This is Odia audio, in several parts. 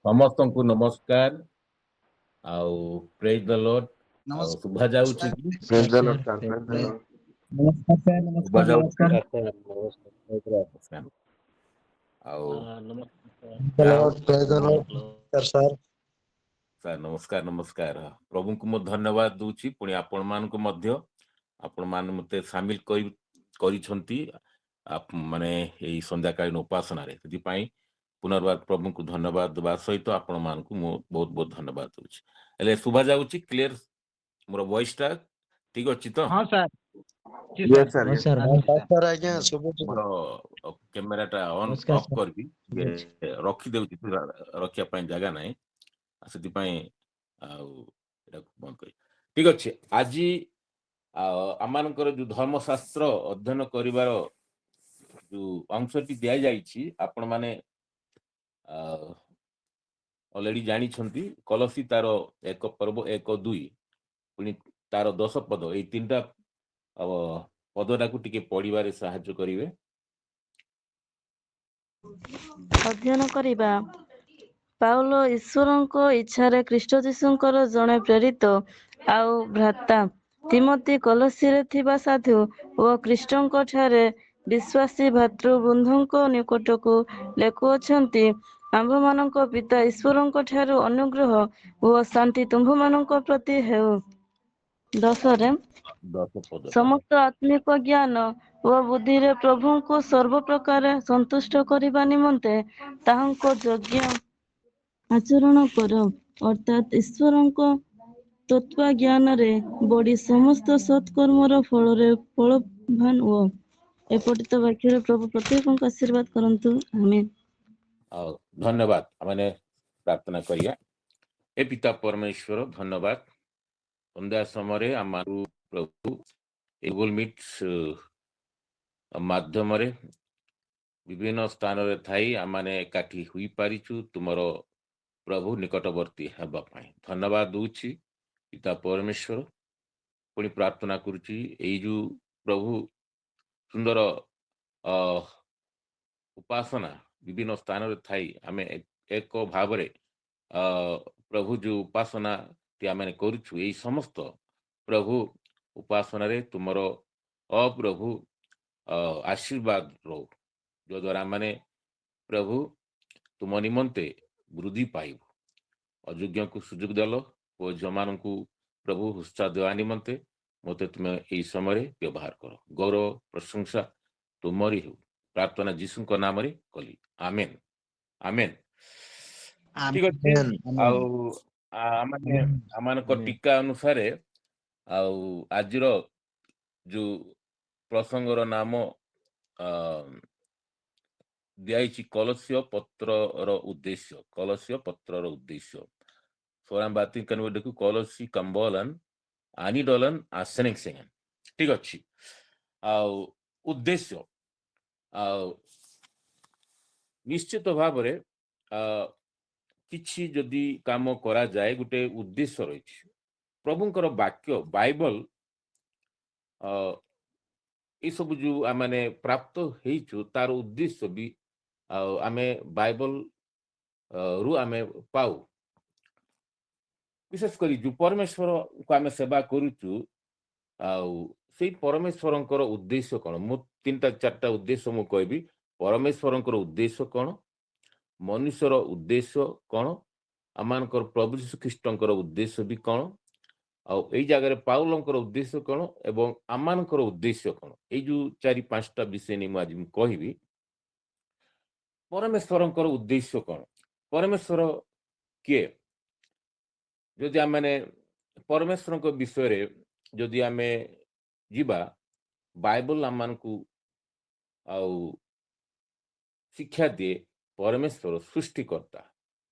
ସମସ୍ତଙ୍କୁ ନମସ୍କାର ଆଉ ପ୍ରେଜ୍ ଦ ଲର୍ଡ। ଆଉ ଶୁଭା ଯାଉଛି କି? ପ୍ରେଜ୍ ଦ ଲର୍ଡ ସାର୍, ପ୍ରେଜ୍ ଦ ଲର୍ଡ। ଶୁଭା ଯାଉଛି? ଆଉ ପ୍ରେଜ୍ ଦ ଲର୍ଡ ସାର୍। ସାର୍ ନମସ୍କାର ନମସ୍କାର। ପ୍ରଭୁଙ୍କୁ ମୁଁ ଧନ୍ୟବାଦ ଦଉଛି। ପୁଣି ଆପଣମାନଙ୍କୁ ମଧ୍ୟ ଆପଣମାନେ ମୋତେ ସାମିଲ କରିଛନ୍ତି ମାନେ ଏଇ ସନ୍ଧ୍ୟାକାଳୀନ ଉପାସନାରେ। ସେଥିପାଇଁ ପୁନର୍ବାର ପ୍ରଭୁଙ୍କୁ ଧନ୍ୟବାଦ ଦେବା ସହିତ ଆପଣମାନଙ୍କୁ ମୁଁ ବହୁତ ବହୁତ ଧନ୍ୟବାଦ ଦଉଛି। ହେଲେ ଶୁଭା ଯାଉଛି କ୍ଲିୟର? ମୋର ଭଏସ ଟା ଠିକ ଅଛି ତ? ହଁ ସାର୍। ଆଜ୍ଞା ଶୁଭୁଛି। ମୋର କ୍ୟାମେରାଟା ଅନ୍ ଅଫ୍ କରିବି, ରଖିଦେଉଛି, ରଖିବା ପାଇଁ ଜାଗା ନାହିଁ, ସେଥିପାଇଁ ଆଉ ଏଟାକୁ ବନ୍ଦ କରି ଠିକ ଅଛି। ଆଜି ଆମମାନଙ୍କର ଯୋଉ ଧର୍ମଶାସ୍ତ୍ର ଅଧ୍ୟୟନ କରିବାର ଯୋଉ ଅଂଶଟି ଦିଆଯାଇଛି, ଆପଣମାନେ ଅଲରେଡି ଜାଣିଛନ୍ତି। କଲସି ତାର 1 ପର୍ବ 1-2 ପୁଣି ତାର 10 ପଦ, ଏଇ 3ଟା ପଦଟାକୁ ଟିକେ ପଢିବାରେ ସାହାଯ୍ୟ କରିବେ। ଅଧ୍ୟୟନ କରିବା। ପାଉଲ ଈଶ୍ୱରଙ୍କ ଇଚ୍ଛାରେ ଖ୍ରୀଷ୍ଟ ଯୀଶୁଙ୍କର ଜଣେ ପ୍ରେରିତ ଆଉ ଭ୍ରାତା ତିମୋଥୀ କଲସିରେ ଥିବା ସାଧୁ ଓ ଖ୍ରୀଷ୍ଟଙ୍କ ଠାରେ ବିଶ୍ୱାସୀ ଭାତୃବୃନ୍ଦଙ୍କ ନିକଟକୁ ଲେଖୁଅଛନ୍ତି। ଆମ୍ଭମାନଙ୍କ ପିତା ଈଶ୍ୱରଙ୍କ ଠାରୁ ଅନୁଗ୍ରହ ଓ ଶାନ୍ତି ତୁମ୍ଭମାନଙ୍କ ପ୍ରତି ହେଉ। 10ରେ 10 ପଦଟା ସମସ୍ତ ଆତ୍ମିକ ଜ୍ଞାନ ଓ ବୁଦ୍ଧିରେ ପ୍ରଭୁଙ୍କୁ ସର୍ବ ପ୍ରକାରେ ସନ୍ତୁଷ୍ଟ କରିବା ନିମନ୍ତେ ତାହାଙ୍କ ଯଜ୍ଞ ଆଚରଣ କର, ଅର୍ଥାତ୍ ଈଶ୍ୱରଙ୍କ ତତ୍ତ୍ୱ ଜ୍ଞାନରେ ବଢି ସମସ୍ତ ସତ୍କର୍ମର ଫଳରେ ଫଳବାନ ହୁଅ। ଏପଠିତ ବାକ୍ୟରେ ପ୍ରଭୁ ପ୍ରତ୍ୟେକଙ୍କୁ ଆଶୀର୍ବାଦ କରନ୍ତୁ। ଆମେନ୍। ଆଉ ଧନ୍ୟବାଦ। ଆମେ ପ୍ରାର୍ଥନା କରିବା। ଏ ପିତା ପରମେଶ୍ୱର, ଧନ୍ୟବାଦ ସନ୍ଧ୍ୟା ସମୟରେ ଆମକୁ ପ୍ରଭୁ ଗୁଗଲ ମିଟ୍ ମାଧ୍ୟମରେ ବିଭିନ୍ନ ସ୍ଥାନରେ ଥାଇ ଆମମାନେ ଏକାଠି ହୋଇପାରିଛୁ ତୁମର ପ୍ରଭୁ ନିକଟବର୍ତ୍ତୀ ହେବା ପାଇଁ। ଧନ୍ୟବାଦ ଦଉଛି ପିତା ପରମେଶ୍ୱର। ପୁଣି ପ୍ରାର୍ଥନା କରୁଛି ଏଇ ଯୋଉ ପ୍ରଭୁ ସୁନ୍ଦର ଉପାସନା ବିଭିନ୍ନ ସ୍ଥାନରେ ଥାଇ ଆମେ ଏକ ଭାବରେ ପ୍ରଭୁ ଯୋଉ ଉପାସନାଟି ଆମେ କରୁଛୁ, ଏଇ ସମସ୍ତ ପ୍ରଭୁ ଉପାସନାରେ ତୁମର ପ୍ରଭୁ ଆଶୀର୍ବାଦ ରହୁ, ଯଦ୍ୱାରା ମାନେ ପ୍ରଭୁ ତୁମ ନିମନ୍ତେ ବୃଦ୍ଧି ପାଇବୁ। ଅଯୋଗ୍ୟଙ୍କୁ ସୁଯୋଗ ଦେଲ ଓ ଝିଅମାନଙ୍କୁ ପ୍ରଭୁ ଉତ୍ସାହ ଦେବା ନିମନ୍ତେ ମୋତେ ତୁମେ ଏହି ସମୟରେ ବ୍ୟବହାର କର। ଗୌରବ ପ୍ରଶଂସା ତୁମରି ହେଉ। ପ୍ରାର୍ଥନା ଯୀଶୁଙ୍କ ନାମରେ କଲି, ଆମେନ୍ ଆମେନ୍। ଠିକ ଅଛି। ଆଉ ଆମମାନଙ୍କ ଟୀକା ଅନୁସାରେ ଆଉ ଆଜିର ଯୋଉ ପ୍ରସଙ୍ଗର ନାମ ଦିଆଯାଇଛି କଲସ୍ୟ ପତ୍ରର ଉଦ୍ଦେଶ୍ୟ। କଲସ୍ୟ ପତ୍ରର ଉଦ୍ଦେଶ୍ୟ ଦେଖୁ କଲସି କମ୍ବଲନ ଆନିଡଲନ ଆସେନିକ୍ସେଙ୍ଗନ। ଠିକ ଅଛି। ଆଉ ଉଦ୍ଦେଶ୍ୟ, ଆଉ ନିଶ୍ଚିତ ଭାବରେ କିଛି ଯଦି କାମ କରାଯାଏ ଗୋଟେ ଉଦ୍ଦେଶ୍ୟ ରହିଛି। ପ୍ରଭୁଙ୍କର ବାକ୍ୟ ବାଇବଲ ଏସବୁ ଯୋଉ ଆମେ ପ୍ରାପ୍ତ ହେଇଛୁ ତାର ଉଦ୍ଦେଶ୍ୟ ବି ଆମେ ବାଇବଲ ରୁ ଆମେ ପାଉ। ବିଶେଷ କରି ଯୋଉ ପରମେଶ୍ୱରକୁ ଆମେ ସେବା କରୁଛୁ, ଆଉ ସେଇ ପରମେଶ୍ୱରଙ୍କର ଉଦ୍ଦେଶ୍ୟ କଣ? ମୁଁ 3-4ଟା ଉଦ୍ଦେଶ୍ୟ ମୁଁ କହିବି। ପରମେଶ୍ୱରଙ୍କର ଉଦ୍ଦେଶ୍ୟ କଣ, ମନୁଷ୍ୟର ଉଦ୍ଦେଶ୍ୟ କଣ, ଆମମାନଙ୍କର ପ୍ରଭୁ ଯୀଶୁ ଖ୍ରୀଷ୍ଟଙ୍କର ଉଦ୍ଦେଶ୍ୟ ବି କଣ, ଆଉ ଏଇ ଜାଗାରେ ପାଉଲଙ୍କର ଉଦ୍ଦେଶ୍ୟ କଣ ଏବଂ ଆମମାନଙ୍କର ଉଦ୍ଦେଶ୍ୟ କଣ, ଏଇ ଯୋଉ 4-5ଟା ବିଷୟ ନେଇ ମୁଁ ଆଜି କହିବି। ପରମେଶ୍ୱରଙ୍କର ଉଦ୍ଦେଶ୍ୟ କଣ? ପରମେଶ୍ୱର କିଏ? ଯଦି ଆମେ ପରମେଶ୍ୱରଙ୍କ ବିଷୟରେ ଯଦି ଆମେ ଯିବା, ବାଇବଲ ଆମମାନଙ୍କୁ ଆଉ ଶିକ୍ଷା ଦିଏ ପରମେଶ୍ୱର ସୃଷ୍ଟିକର୍ତ୍ତା।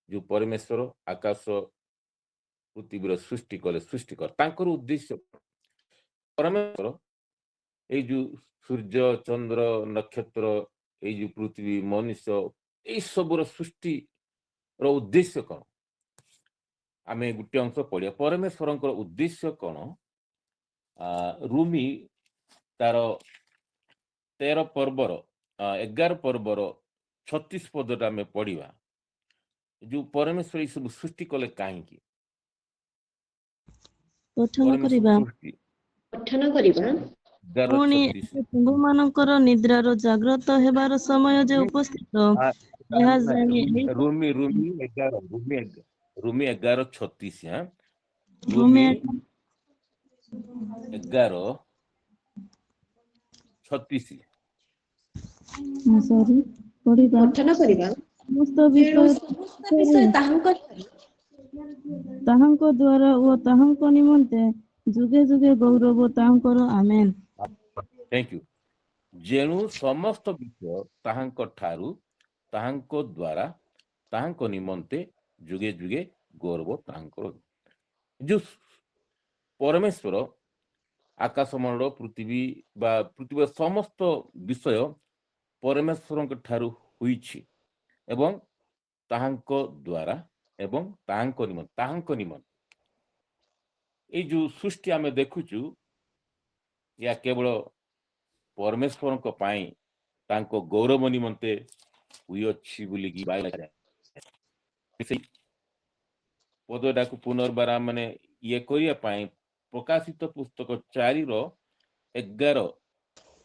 ଯୋଉ ପରମେଶ୍ୱର ଆକାଶ ପୃଥିବୀର ସୃଷ୍ଟି କଲେ ସୃଷ୍ଟିକର୍ତ୍ତା, ତାଙ୍କର ଉଦ୍ଦେଶ୍ୟ ପରମେଶ୍ୱର ଏଇ ଯୋଉ ସୂର୍ଯ୍ୟ ଚନ୍ଦ୍ର ନକ୍ଷତ୍ର, ଏଇ ଯୋଉ ପୃଥିବୀ ମନୁଷ୍ୟ, ଏଇ ସବୁର ସୃଷ୍ଟିର ଉଦ୍ଦେଶ୍ୟ କଣ? ଆମେ ଗୋଟେ ଅଂଶ ପଢିବା। ପରମେଶ୍ୱରଙ୍କର ଉଦ୍ଦେଶ୍ୟ କଣ? ରୁମି ତାର 13 ପର୍ବର 11 ପର୍ବର 36 ପଦଟା ଆମେ ପଢିବା। ଯୋଉ ପରମେଶ୍ୱର ଏଇ ସବୁ ସୃଷ୍ଟି କଲେ କାହିଁକି? ପଠନ ପରମେଶ୍ୱର କରିବା। ସୃଷ୍ଟି 11 ପୁଣି 36 ତୁମ୍ଭମାନଙ୍କର ନିଦ୍ରାର ଜାଗ୍ରତ ହେବାର ସମୟ ଯେ ଉପସ୍ଥିତ, ଏହା ଜାଣି ଏହି ରୁମି 11 36 ଭୂମି ରୁମି 11 36 ପଢିବା ସମସ୍ତ ବିଷୟ ତାହାଙ୍କ ଦ୍ୱାରା ଓ ତାହାଙ୍କ ନିମନ୍ତେ ଯୁଗେ ଯୁଗେ ଗୌରବ ତାହାଙ୍କର। ଆମେନ୍। Thank you. ଯେଣୁ ସମସ୍ତ ବିଷୟ ତାହାଙ୍କ ଠାରୁ, ତାହାଙ୍କ ଦ୍ୱାରା, ତାହାଙ୍କ ନିମନ୍ତେ ଯୁଗେ ଯୁଗେ ଗୌରବ ତାହାଙ୍କର। ଯୋଉ ପରମେଶ୍ୱର ଆକାଶମଣ୍ଡଳ, ପୃଥିବୀ ବା ପୃଥିବୀର ସମସ୍ତ ବିଷୟ ପରମେଶ୍ୱରଙ୍କ ଠାରୁ ହୋଇଛି ଏବଂ ତାହାଙ୍କ ଦ୍ୱାରା ଏବଂ ତାହାଙ୍କ ନିମନ୍ତେ ଏଇ ଯୋଉ ସୃଷ୍ଟି ଆମେ ଦେଖୁଛୁ, ଏହା କେବଳ ପରମେଶ୍ୱରଙ୍କ ପାଇଁ ତାଙ୍କ ଗୌରବ ନିମନ୍ତେ ହୋଇଅଛି ବୋଲିକି ପଦଟାକୁ ପୁନର୍ବାର ମାନେ ଇଏ କରିବା ପାଇଁ ପ୍ରକାଶିତ ପୁସ୍ତକ 4:11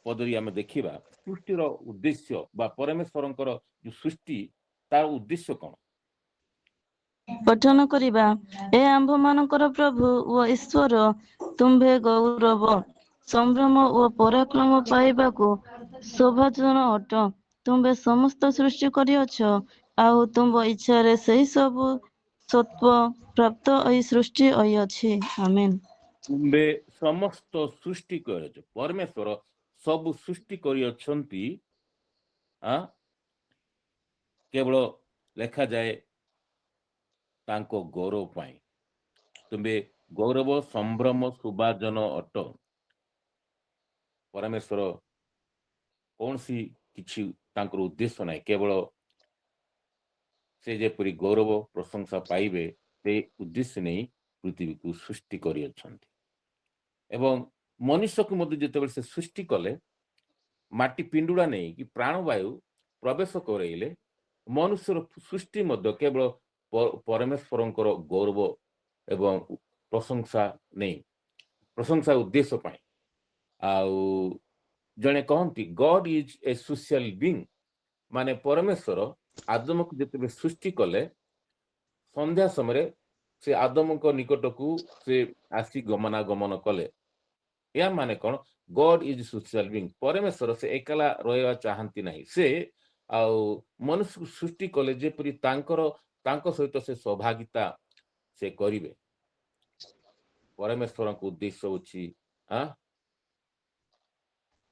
ପଦରେ ଆମେ ଦେଖିବା ସୃଷ୍ଟିର ଉଦ୍ଦେଶ୍ୟ ବା ପରମେଶ୍ୱରଙ୍କର ଯୋଉ ସୃଷ୍ଟି ତାର ଉଦ୍ଦେଶ୍ୟ କଣ? ପଠନ କରିବା। ଏ ଆମ୍ଭମାନଙ୍କର ପ୍ରଭୁ ଓ ଈଶ୍ୱର, ତୁମ୍ଭେ ଗୌରବ, ସମ୍ଭ୍ରମ ଓ ପରାକ୍ରମ ପାଇବାକୁ ଶୋଭାଜନ ଅଟ। ତୁମ୍ଭେ ସମସ୍ତ ସୃଷ୍ଟି କରିଅଛ, ଆଉ ତୁମ୍ଭ ଇଚ୍ଛାରେ ସେହି ସବୁ ସତ୍ତ୍ୱ ପ୍ରାପ୍ତ ଏହି ସୃଷ୍ଟି ହୋଇଅଛି। ଆମେନ୍। ତୁମ୍ଭେ ସମସ୍ତ ସୃଷ୍ଟି କରିଅଛ। ପରମେଶ୍ୱର ସବୁ ସୃଷ୍ଟି କରିଅଛନ୍ତି। କେବଳ ଲେଖାଯାଏ ତାଙ୍କ ଗୌରବ ପାଇଁ। ତୁମ୍ଭେ ଗୌରବ, ସମ୍ଭ୍ରମ, ଶୋଭାଜନ ଅଟ। ପରମେଶ୍ୱର କୌଣସି କିଛି ତାଙ୍କର ଉଦ୍ଦେଶ୍ୟ ନାହିଁ, କେବଳ ସେ ଯେପରି ଗୌରବ ପ୍ରଶଂସା ପାଇବେ ସେ ଉଦ୍ଦେଶ୍ୟ ନେଇ ପୃଥିବୀକୁ ସୃଷ୍ଟି କରିଅଛନ୍ତି। ଏବଂ ମନୁଷ୍ୟକୁ ମଧ୍ୟ ଯେତେବେଳେ ସେ ସୃଷ୍ଟି କଲେ, ମାଟି ପିଣ୍ଡୁଳା ନେଇକି ପ୍ରାଣବାୟୁ ପ୍ରବେଶ କରେଇଲେ, ମନୁଷ୍ୟର ସୃଷ୍ଟି ମଧ୍ୟ କେବଳ ପରମେଶ୍ୱରଙ୍କର ଗୌରବ ଏବଂ ପ୍ରଶଂସା ଉଦ୍ଦେଶ୍ୟ ପାଇଁ। ଆଉ ଜଣେ କହନ୍ତି ଗଡ୍ ଇଜ୍ ଏ ସୋସିଆଲ ବିଙ୍ଗ, ମାନେ ପରମେଶ୍ୱର ଆଦମକୁ ଯେତେବେଳେ ସୃଷ୍ଟି କଲେ, ସନ୍ଧ୍ୟା ସମୟରେ ସେ ଆଦମଙ୍କ ନିକଟକୁ ସେ ଆସି ଗମନାଗମନ କଲେ। ଏହା ମାନେ କଣ? ଗଡ୍ ଇଜ୍ ସୋସିଆଲ ବିଙ୍ଗ। ପରମେଶ୍ୱର ସେ ଏକଲା ରହିବା ଚାହାନ୍ତି ନାହିଁ। ସେ ଆଉ ମନୁଷ୍ୟକୁ ସୃଷ୍ଟି କଲେ ଯେପରି ତାଙ୍କ ସହିତ ସେ ସହଭାଗିତା ସେ କରିବେ। ପରମେଶ୍ୱରଙ୍କ ଉଦ୍ଦେଶ୍ୟ ହେଉଛି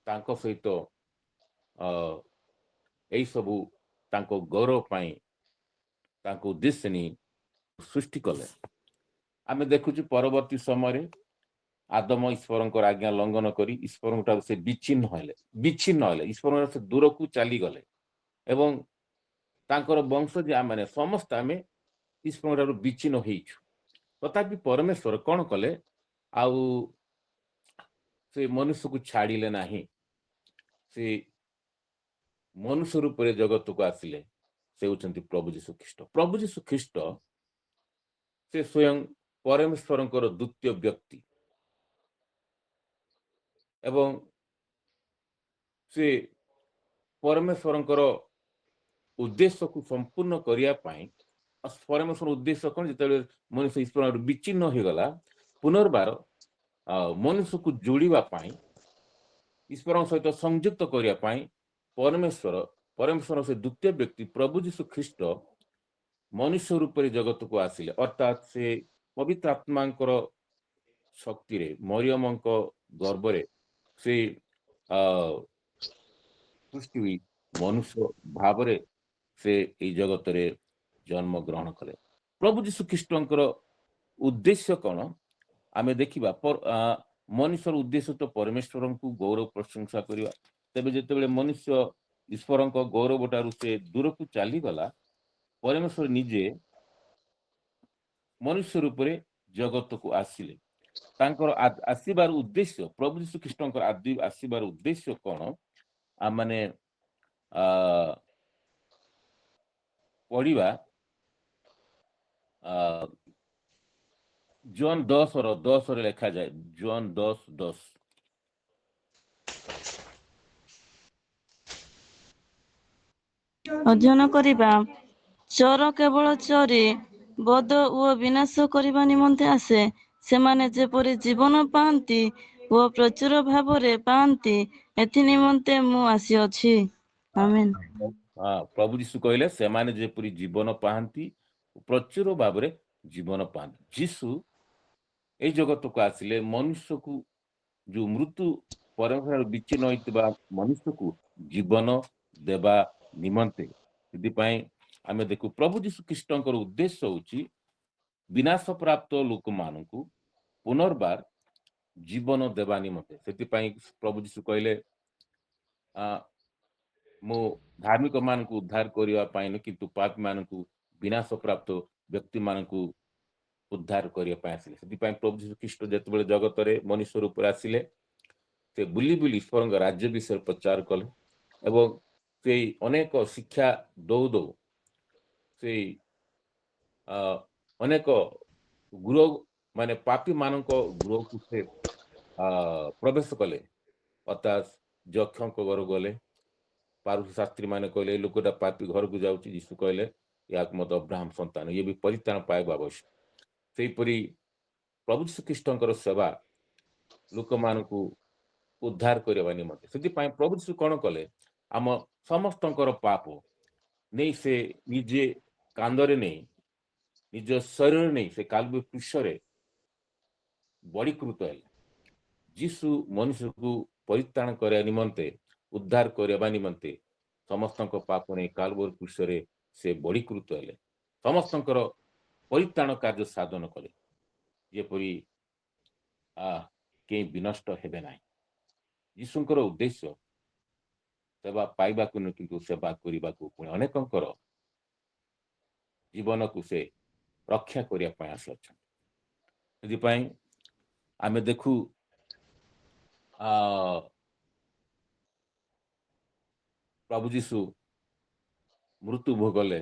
ତାଙ୍କ ସହିତ ଏଇ ସବୁ ତାଙ୍କ ଗୌରବ ପାଇଁ ତାଙ୍କ ଉଦ୍ଦେଶ୍ୟ ନେଇ ସୃଷ୍ଟି କଲେ। ଆମେ ଦେଖୁଛୁ ପରବର୍ତ୍ତୀ ସମୟରେ ଆଦମ ଈଶ୍ୱରଙ୍କର ଆଜ୍ଞା ଲଙ୍ଘନ କରି ଈଶ୍ୱରଙ୍କ ଠାରୁ ସେ ବିଚ୍ଛିନ୍ନ ହେଲେ। ଈଶ୍ୱରଙ୍କ ସେ ଦୂରକୁ ଚାଲିଗଲେ ଏବଂ ତାଙ୍କର ବଂଶ ଯେ ଆମେ ସମସ୍ତେ ଆମେ ଈଶ୍ୱରଙ୍କ ଠାରୁ ବିଚ୍ଛିନ୍ନ ହେଇଛୁ। ତଥାପି ପରମେଶ୍ୱର କଣ କଲେ? ଆଉ ସେ ମନୁଷ୍ୟକୁ ଛାଡ଼ିଲେ ନାହିଁ। ସେ ମନୁଷ୍ୟ ରୂପରେ ଜଗତକୁ ଆସିଲେ। ସେ ହେଉଛନ୍ତି ପ୍ରଭୁ ଯୀଶୁ ଖ୍ରୀଷ୍ଟ। ପ୍ରଭୁ ଯୀଶୁ ଖ୍ରୀଷ୍ଟ ସେ ସ୍ୱୟଂ ପରମେଶ୍ୱରଙ୍କର ଦ୍ୱିତୀୟ ବ୍ୟକ୍ତି ଏବଂ ସେ ପରମେଶ୍ୱରଙ୍କର ଉଦ୍ଦେଶ୍ୟକୁ ସମ୍ପୂର୍ଣ୍ଣ କରିବା ପାଇଁ, ପରମେଶ୍ୱର ଉଦ୍ଦେଶ୍ୟ କଣ? ଯେତେବେଳେ ମନୁଷ୍ୟ ଈଶ୍ୱରରୁ ବିଚ୍ଛିନ୍ନ ହେଇଗଲା, ପୁନର୍ବାର ମନୁଷ୍ୟକୁ ଯୋଡ଼ିବା ପାଇଁ, ଈଶ୍ୱରଙ୍କ ସହିତ ସଂଯୁକ୍ତ କରିବା ପାଇଁ ପରମେଶ୍ୱର ସେ ଦ୍ୱିତୀୟ ବ୍ୟକ୍ତି ପ୍ରଭୁ ଯୀଶୁ ଖ୍ରୀଷ୍ଟ ମନୁଷ୍ୟ ରୂପରେ ଜଗତକୁ ଆସିଲେ। ଅର୍ଥାତ୍ ସେ ପବିତ୍ର ଆତ୍ମାଙ୍କର ଶକ୍ତିରେ ମରିୟମଙ୍କ ଗର୍ଭରେ ସେ ସୃଷ୍ଟି ହୋଇ ମନୁଷ୍ୟ ଭାବରେ ସେ ଏଇ ଜଗତରେ ଜନ୍ମ ଗ୍ରହଣ କଲେ। ପ୍ରଭୁ ଯୀଶୁ ଖ୍ରୀଷ୍ଟଙ୍କର ଉଦ୍ଦେଶ୍ୟ କଣ? ଆମେ ଦେଖିବା ମନୁଷ୍ୟର ଉଦ୍ଦେଶ୍ୟ ତ ପରମେଶ୍ୱରଙ୍କୁ ଗୌରବ ପ୍ରଶଂସା କରିବା। ତେବେ ଯେତେବେଳେ ମନୁଷ୍ୟ ଈଶ୍ୱରଙ୍କ ଗୌରବ ଠାରୁ ସେ ଦୂରକୁ ଚାଲିଗଲା, ପରମେଶ୍ୱର ନିଜେ ମନୁଷ୍ୟ ରୂପରେ ଜଗତକୁ ଆସିଲେ ତାଙ୍କର ଆସିବାର ଉଦ୍ଦେଶ୍ୟ, ପ୍ରଭୁ ଯୀଶୁ ଖ୍ରୀଷ୍ଟଙ୍କର ଆସିବାର ଉଦ୍ଦେଶ୍ୟ କଣ ମାନେ ପଢିବା ଜୋନ୍ 10 ଲେଖାଯାଏ। ଜୋନ୍ 10:10 ଅଧ୍ୟୟନ କରିବା। ଚୋର କେବଳ ଚୋରି, ବଧ ଓ ବିନାଶ କରିବା ନିମନ୍ତେ ଆସେ। ସେମାନେ ଯେପରି ଜୀବନ ପାଆନ୍ତି ଓ ପ୍ରଚୁର ଭାବରେ ପାଆନ୍ତି, ଏଥି ନିମନ୍ତେ ମୁଁ ଆସିଅଛି। ଆମେନ୍। ପ୍ରଭୁ ଯୀଶୁ କହିଲେ ସେମାନେ ଯେପରି ଜୀବନ ପାଆନ୍ତି, ପ୍ରଚୁର ଭାବରେ ଜୀବନ ପାଆନ୍ତି। ଯୀଶୁ ଏଇ ଜଗତକୁ ଆସିଲେ ମନୁଷ୍ୟକୁ, ଯୋଉ ମୃତ୍ୟୁ ପରମ୍ପରାରୁ ବିଚ୍ଛିନ୍ନ ହୋଇଥିବା ମନୁଷ୍ୟକୁ ଜୀବନ ଦେବା ନିମନ୍ତେ। ସେଥିପାଇଁ ଆମେ ଦେଖୁ ପ୍ରଭୁ ଯୀଶୁ ଖ୍ରୀଷ୍ଟଙ୍କର ଉଦ୍ଦେଶ୍ୟ ହଉଛି ବିନାଶ ପ୍ରାପ୍ତ ଲୋକମାନଙ୍କୁ ପୁନର୍ବାର ଜୀବନ ଦେବା ନିମନ୍ତେ। ସେଥିପାଇଁ ପ୍ରଭୁ ଯୀଶୁ କହିଲେ ମୁଁ ଧାର୍ମିକ ମାନଙ୍କୁ ଉଦ୍ଧାର କରିବା ପାଇଁ ନୁହେଁ, କିନ୍ତୁ ପାପୀ ମାନଙ୍କୁ, ବିନାଶ ପ୍ରାପ୍ତ ବ୍ୟକ୍ତି ମାନଙ୍କୁ ଉଦ୍ଧାର କରିବା ପାଇଁ ଆସିଲେ। ସେଥିପାଇଁ ପ୍ରଭୁ ଯୀଶୁ ଖ୍ରୀଷ୍ଟ ଯେତେବେଳେ ଜଗତରେ ମନୁଷ୍ୟ ରୂପରେ ଆସିଲେ, ସେ ବୁଲି ବୁଲି ଈଶ୍ୱରଙ୍କ ରାଜ୍ୟ ବିଷୟରେ ପ୍ରଚାର କଲେ ଏବଂ ସେଇ ଅନେକ ଶିକ୍ଷା ଦଉ ଦଉ ସେଇ ଅନେକ ଗୃହ, ମାନେ ପାପୀ ମାନଙ୍କ ଗୃହକୁ ସେ ପ୍ରବେଶ କଲେ। ଅର୍ଥାତ୍ ଯକ୍ଷଙ୍କ ଘରକୁ ଗଲେ। ପାରୁଷ ଶାସ୍ତ୍ରୀ ମାନେ କହିଲେ ଏଇ ଲୋକଟା ପାପୀ ଘରକୁ ଯାଉଛି। ଯୀଶୁ କହିଲେ ୟାକୁ ମଧ୍ୟ ଅବ୍ରାହମ ସନ୍ତାନ, ଇଏ ବି ପରିତ୍ରାଣ ପାଇବା ଆବଶ୍ୟକ। ସେହିପରି ପ୍ରଭୁ ଯୀଶୁ ଖ୍ରୀଷ୍ଟଙ୍କର ସେବା ଲୋକମାନଙ୍କୁ ଉଦ୍ଧାର କରିବା ନିମନ୍ତେ। ସେଥିପାଇଁ ପ୍ରଭୁ ଯୀଶୁ କଣ କଲେ, ଆମ ସମସ୍ତଙ୍କର ପାପ ନେଇ ସେ ନିଜେ କାନ୍ଧରେ ନେଇ, ନିଜ ଶରୀରରେ ନେଇ ସେ କାଲ୍ବାରୀ କ୍ରୁଶରେ ବଳିକୃତ ହେଲେ। ଯୀଶୁ ମନୁଷ୍ୟକୁ ପରିତ୍ରାଣ କରିବା ନିମନ୍ତେ, ଉଦ୍ଧାର କରିବା ନିମନ୍ତେ ସମସ୍ତଙ୍କ ପାପ ନେଇ କାଲ୍ବାରୀ କ୍ରୁଶରେ ସେ ବଳିକୃତ ହେଲେ, ସମସ୍ତଙ୍କର ପରିତ୍ରାଣ କାର୍ଯ୍ୟ ସାଧନ କଲେ, ଯେପରି କେହି ବିନଷ୍ଟ ହେବେ ନାହିଁ। ଯୀଶୁଙ୍କର ଉଦ୍ଦେଶ୍ୟ ସେବା ପାଇବାକୁ ନୁହେଁ, କିନ୍ତୁ ସେବା କରିବାକୁ, ପୁଣି ଅନେକଙ୍କର ଜୀବନକୁ ସେ ରକ୍ଷା କରିବା ପାଇଁ ଆସିଅଛନ୍ତି। ସେଥିପାଇଁ ଆମେ ଦେଖୁ ପ୍ରଭୁ ଯୀଶୁ ମୃତ୍ୟୁ ଭୋଗଲେ,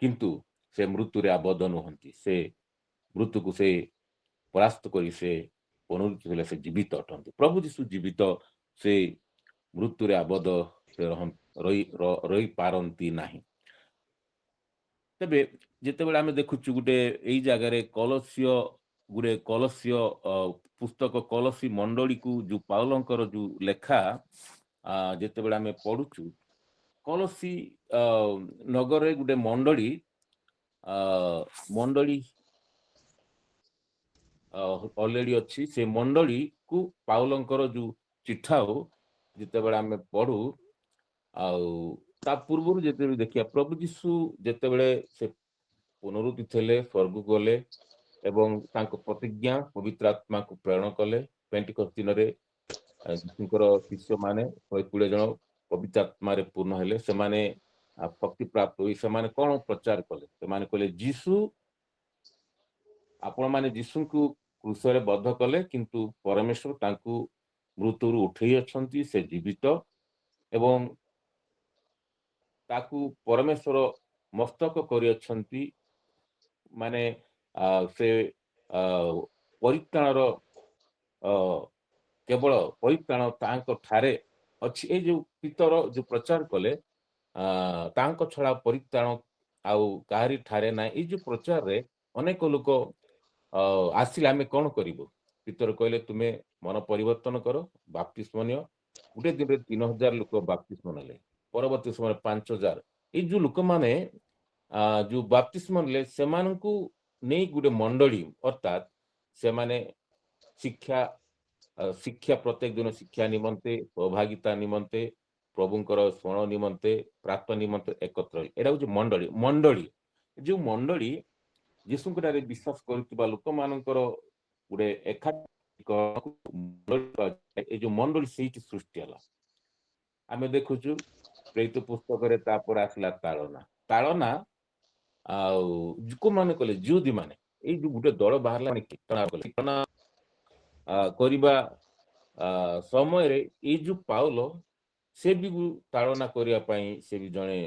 କିନ୍ତୁ ସେ ମୃତ୍ୟୁରେ ଆବଦ୍ଧ ନୁହନ୍ତି। ସେ ମୃତ୍ୟୁକୁ ସେ ପରାସ୍ତ କରି ସେ ପୁନରୁତ୍ଥିତ ହେଲେ, ସେ ଜୀବିତ ଅଟନ୍ତି। ପ୍ରଭୁ ଯୀଶୁ ଜୀବିତ, ସେ ମୃତ୍ୟୁରେ ଆବଦ୍ଧ ରହିପାରନ୍ତି ନାହିଁ। ତେବେ ଯେତେବେଳେ ଆମେ ଦେଖୁଛୁ ଗୋଟେ ଏଇ ଜାଗାରେ କଲସ୍ୟ ପୁସ୍ତକ କଲସୀ ମଣ୍ଡଳୀକୁ ଯୋଉ ପାଉଲଙ୍କର ଯୋଉ ଲେଖା ଯେତେବେଳେ ଆମେ ପଢୁଛୁ, କଲସୀ ନଗରରେ ଗୋଟେ ମଣ୍ଡଳୀ ଅଲରେଡି ଅଛି। ସେ ମଣ୍ଡଳୀକୁ ପାଉଲଙ୍କର ଯୋଉ ଚିଠା ଯେତେବେଳେ ଆମେ ପଢୁ, ଆଉ ତା ପୂର୍ବରୁ ଯେତେବେଳେ ଦେଖିବା, ପ୍ରଭୁ ଯୀଶୁ ଯେତେବେଳେ ସେ ପୁନରୁତ୍ଥିତ ହେଲେ, ସ୍ୱର୍ଗକୁ ଗଲେ ଏବଂ ତାଙ୍କ ପ୍ରତିଜ୍ଞା ପବିତ୍ର ଆତ୍ମାକୁ ପ୍ରେରଣ କଲେ। ପେଣ୍ଟିକଷ୍ଟ ଦିନରେ ଯୀଶୁଙ୍କର ଶିଷ୍ୟମାନେ 120 ଜଣ ପବିତ୍ର ଆତ୍ମାରେ ପୂର୍ଣ୍ଣ ହେଲେ। ସେମାନେ ଶକ୍ତି ପ୍ରାପ୍ତ ହୋଇ ସେମାନେ କଣ ପ୍ରଚାର କଲେ? ସେମାନେ କହିଲେ, ଆପଣମାନେ ଯୀଶୁଙ୍କୁ କ୍ରୁଶରେ ବଦ୍ଧ କଲେ, କିନ୍ତୁ ପରମେଶ୍ୱର ତାଙ୍କୁ ମୃତ୍ୟୁରୁ ଉଠେଇ ଅଛନ୍ତି। ସେ ଜୀବିତ ଏବଂ ତାକୁ ପରମେଶ୍ୱର ମସ୍ତକ କରିଅଛନ୍ତି। ମାନେ ସେ ପରିତ୍ରାଣର କେବଳ ପରିତ୍ରାଣ ତାଙ୍କ ଠାରେ ଅଛି। ଏଇ ଯୋଉ ପିତର ଯୋଉ ପ୍ରଚାର କଲେ, ତାଙ୍କ ଛଡା ପରିତ୍ରାଣ ଆଉ କାହାରି ଠାରେ ନାହିଁ। ଏଇ ଯୋଉ ପ୍ରଚାରରେ ଅନେକ ଲୋକ ଆସିଲେ, ଆମେ କଣ କରିବୁ? ପିତର କହିଲେ, ତୁମେ ମନ ପରିବର୍ତ୍ତନ କର, ବାପ୍ତିସ୍ମ ନିଅ। ଗୋଟେ ଦିନରେ 3000 ଲୋକ ବାପ୍ତିସ୍ମ ନେଲେ। ପରବର୍ତ୍ତୀ ସମୟରେ 5000। ଏଇ ଯୋଉ ଲୋକମାନେ ଯୋଉ ବାପ୍ତିସ୍ମ ନେଲେ, ସେମାନଙ୍କୁ ନେଇ ଗୋଟେ ମଣ୍ଡଳୀ, ଅର୍ଥାତ୍ ସେମାନେ ଶିକ୍ଷା ପ୍ରତ୍ୟେକ ଦିନ ଶିକ୍ଷା ନିମନ୍ତେ, ସୌଭାଗିତା ନିମନ୍ତେ, ପ୍ରଭୁଙ୍କର ସ୍ମରଣ ନିମନ୍ତେ, ପ୍ରାର୍ଥନା ନିମନ୍ତେ ଏକତ୍ର। ଏଇଟା ହଉଛି ମଣ୍ଡଳୀ। ଯୋଉ ମଣ୍ଡଳୀ ଯୀଶୁଙ୍କଠାରେ ବିଶ୍ୱାସ କରୁଥିବା ଲୋକମାନଙ୍କର ଗୋଟେ ଏଇ ଯୋଉ ମଣ୍ଡଳୀ ସେଇଠି ସୃଷ୍ଟି ହେଲା। ଆମେ ଦେଖୁଛୁ ପ୍ରେରିତ ପୁସ୍ତକରେ। ତାପରେ ଆସିଲା ତାଳନା ଆଉ କୋଉମାନେ କଲେ, ଯୁଦି ମାନେ। ଏଇ ଯୋଉ ଗୋଟେ ଦଳ ବାହାରିଲା, କୀର୍ତ୍ତନ କଲେ। କୀର୍ତ୍ତନ କରିବା ସମୟରେ ଏଇ ଯୋଉ ପାଉଲ ସେ ବି ତାଳନା କରିବା ପାଇଁ ସେ ବି ଜଣେ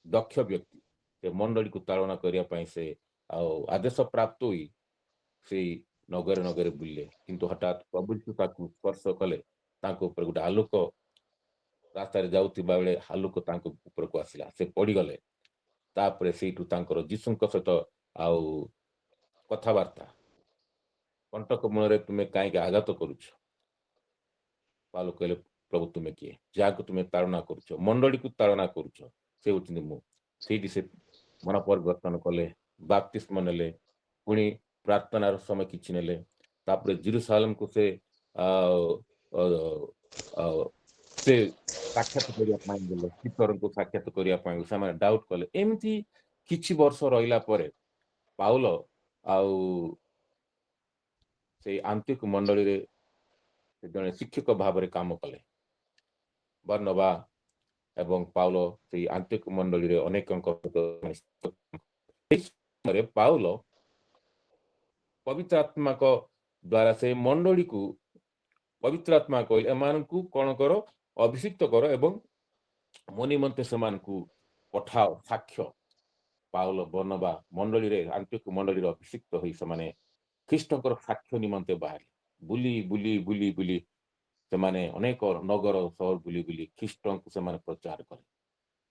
ଦକ୍ଷ ବ୍ୟକ୍ତି। ସେ ମଣ୍ଡଳୀକୁ ତାଳନା କରିବା ପାଇଁ ସେ ଆଦେଶ ପ୍ରାପ୍ତ ହୋଇ ସେଇ ନଗରେ ନଗରେ ବୁଲିଲେ। କିନ୍ତୁ ହଠାତ୍ ପ୍ରଭୁ ଯୀଶୁ ତାକୁ ସ୍ପର୍ଶ କଲେ। ତାଙ୍କ ଉପରେ ଗୋଟେ ଆଲୋକ ରାସ୍ତାରେ ଯାଉଥିବା ବେଳେ ଆଲୋକ ତାଙ୍କ ଉପରକୁ ଆସିଲା। ସେ ପଡ଼ିଗଲେ। ତାପରେ ସେଇଠୁ ତାଙ୍କର ଯୀଶୁଙ୍କ ସହିତ ଆଉ କଥାବାର୍ତ୍ତା। କଣ୍ଟକ ମୂଳରେ ତୁମେ କାହିଁକି ଆଘାତ କରୁଛ? ପାଉଲ କହିଲେ, ପ୍ରଭୁ ତୁମେ କିଏ? ଯାହାକୁ ତୁମେ ତାଳନା କରୁଛ, ମଣ୍ଡଳୀକୁ ତାଳନା କରୁଛ, ସେ ହଉଛନ୍ତି ମୁଁ। ସେଇଠି ସେ ମନ ପରିବର୍ତ୍ତନ କଲେ, ବାପ୍ତିସ୍ମ ନେଲେ, ପୁଣି ପ୍ରାର୍ଥନାର ସମୟ କିଛି ନେଲେ। ତାପରେ ଜେରୁସାଲେମକୁ ସେ ଆ, ଅ, ଅ, ସେ ସାକ୍ଷାତ କରିବା ପାଇଁ ଗଲେ। ପିତରଙ୍କୁ ସାକ୍ଷାତ କରିବା ପାଇଁ ସେମାନେ ଡାଉଟ୍ କଲେ। ଏମିତି କିଛି ବର୍ଷ ରହିଲା ପରେ ପାଉଲ ଆଉ ସେଇ ଆନ୍ତିକ ମଣ୍ଡଳୀରେ ସେ ଜଣେ ଶିକ୍ଷକ ଭାବରେ କାମ କଲେ। ବର୍ଣ୍ଣବା ଏବଂ ପାଉଲ ସେଇ ଆନ୍ତିକ ମଣ୍ଡଳୀରେ ଅନେକଙ୍କ ସମୟରେ ପାଉଲ ପବିତ୍ର ଆତ୍ମାଙ୍କ ଦ୍ୱାରା ସେ ମଣ୍ଡଳୀକୁ ପବିତ୍ର ଆତ୍ମା କହିଲେ ଏମାନଙ୍କୁ କଣ କର? ଅଭିଷିକ୍ତ କର ଏବଂ ମୋ ନିମନ୍ତେ ସେମାନଙ୍କୁ ପଠାଅ ସାକ୍ଷ୍ୟ। ପାଉଲ ବର୍ଣ୍ଣବା ମଣ୍ଡଳୀରେ ଆନ୍ତିକ ମଣ୍ଡଳୀରେ ଅଭିଷିକ୍ତ ହୋଇ ସେମାନେ ଖ୍ରୀଷ୍ଟଙ୍କର ସାକ୍ଷ୍ୟ ନିମନ୍ତେ ବାହାରିଲେ। ବୁଲି ବୁଲି ବୁଲି ବୁଲି ସେମାନେ ଅନେକ ନଗର ସହର ବୁଲି ବୁଲି ଖ୍ରୀଷ୍ଟଙ୍କୁ ସେମାନେ ପ୍ରଚାର କଲେ।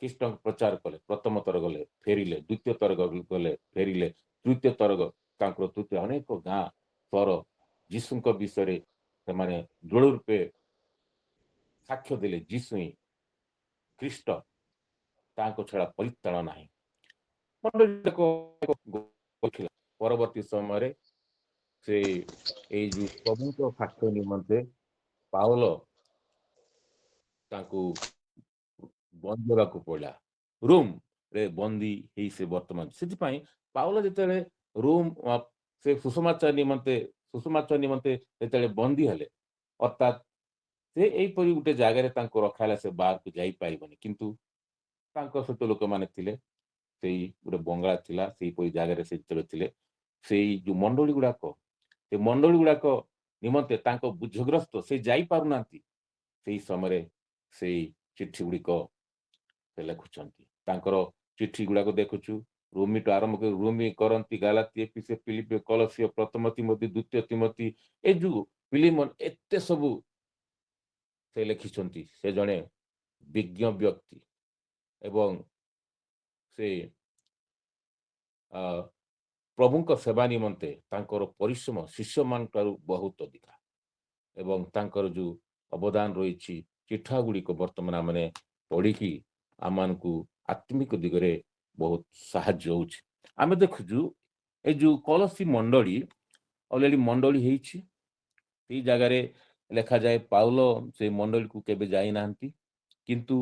ଖ୍ରୀଷ୍ଟଙ୍କୁ ପ୍ରଚାର କଲେ। ପ୍ରଥମ ଥର ଗଲେ, ଫେରିଲେ। ଦ୍ୱିତୀୟ ଥର ଗଲେ, ଫେରିଲେ। ତୃତୀୟ ଥର ତାଙ୍କର ତୃତୀୟ ଅନେକ ଗାଁ ସହର ଯୀଶୁଙ୍କ ବିଷୟରେ ସେମାନେ ଦୃଢ଼ ରୂପେ ସାକ୍ଷ୍ୟ ଦେଲେ। ଯୀଶୁ ହିଁ ଖ୍ରୀଷ୍ଟ, ତାଙ୍କ ଛଡ଼ା ପରିତ୍ରାଣ ନାହିଁ। ପରବର୍ତ୍ତୀ ସମୟରେ ସେ ଏଇ ଯୋଉ ପ୍ରଭୁଙ୍କ ସାକ୍ଷ୍ୟ ନିମନ୍ତେ ପାଉଲ ତାଙ୍କୁ ବନ୍ଦୀ ହେବାକୁ ପଡ଼ିଲା। ରୋମ୍ ରେ ବନ୍ଦୀ ହେଇ ସେ ବର୍ତ୍ତମାନ। ସେଥିପାଇଁ ପାଉଲ ଯେତେବେଳେ ରୋମ୍ ସେ ସୁସମାଚାର ନିମନ୍ତେ ଯେତେବେଳେ ବନ୍ଦୀ ହେଲେ, ଅର୍ଥାତ୍ ସେ ଏଇପରି ଗୋଟେ ଜାଗାରେ ତାଙ୍କୁ ରଖା ହେଲା, ସେ ବାହାରକୁ ଯାଇପାରିବନି। କିନ୍ତୁ ତାଙ୍କ ସହିତ ଲୋକମାନେ ଥିଲେ। ସେଇ ଗୋଟେ ବଙ୍ଗଳା ଥିଲା, ସେଇପରି ଜାଗାରେ ସେ ଯେତେବେଳେ ଥିଲେ, ସେଇ ଯୋଉ ମଣ୍ଡଳୀ ଗୁଡାକ, ସେ ମଣ୍ଡଳୀ ଗୁଡାକ ନିମନ୍ତେ ତାଙ୍କ ବୁଝଗ୍ରସ୍ତ, ସେ ଯାଇପାରୁନାହାନ୍ତି। ସେଇ ସମୟରେ ସେଇ ଚିଠି ଗୁଡିକ ସେ ଲେଖୁଛନ୍ତି। ତାଙ୍କର ଚିଠି ଗୁଡାକ ଦେଖୁଛୁ, ରୋମିଠୁ ଆରମ୍ଭ କରି ରୋମି, କରନ୍ତି, ଗାଲାତି, ଏଫେସ, ଫିଲିପି, କଲସିୟ, ପ୍ରଥମ ତିମୋଥୀ, ଦ୍ୱିତୀୟ ତିମୋଥୀ, ଏ ଯୋଉ ପିଲିମନ, ଏତେ ସବୁ ସେ ଲେଖିଛନ୍ତି। ସେ ଜଣେ ବିଜ୍ଞ ବ୍ୟକ୍ତି ଏବଂ ସେ ପ୍ରଭୁଙ୍କ ସେବା ନିମନ୍ତେ ତାଙ୍କର ପରିଶ୍ରମ ଶିଷ୍ୟମାନଙ୍କଠାରୁ ବହୁତ ଅଧିକା ଏବଂ ତାଙ୍କର ଯୋଉ ଅବଦାନ ରହିଛି, ଚିଠା ଗୁଡ଼ିକ ବର୍ତ୍ତମାନ ଆମେ ପଢ଼ିକି ଆମମାନଙ୍କୁ ଆତ୍ମିକ ଦିଗରେ ବହୁତ ସାହାଯ୍ୟ ହେଉଛି। ଆମେ ଦେଖୁଛୁ ଏ ଯୋଉ କଳସୀ ମଣ୍ଡଳୀ ଅଲରେଡି ମଣ୍ଡଳୀ ହେଇଛି। ସେଇ ଜାଗାରେ ଲେଖାଯାଏ ପାଉଲ ସେ ମଣ୍ଡଳୀକୁ କେବେ ଯାଇନାହାନ୍ତି। କିନ୍ତୁ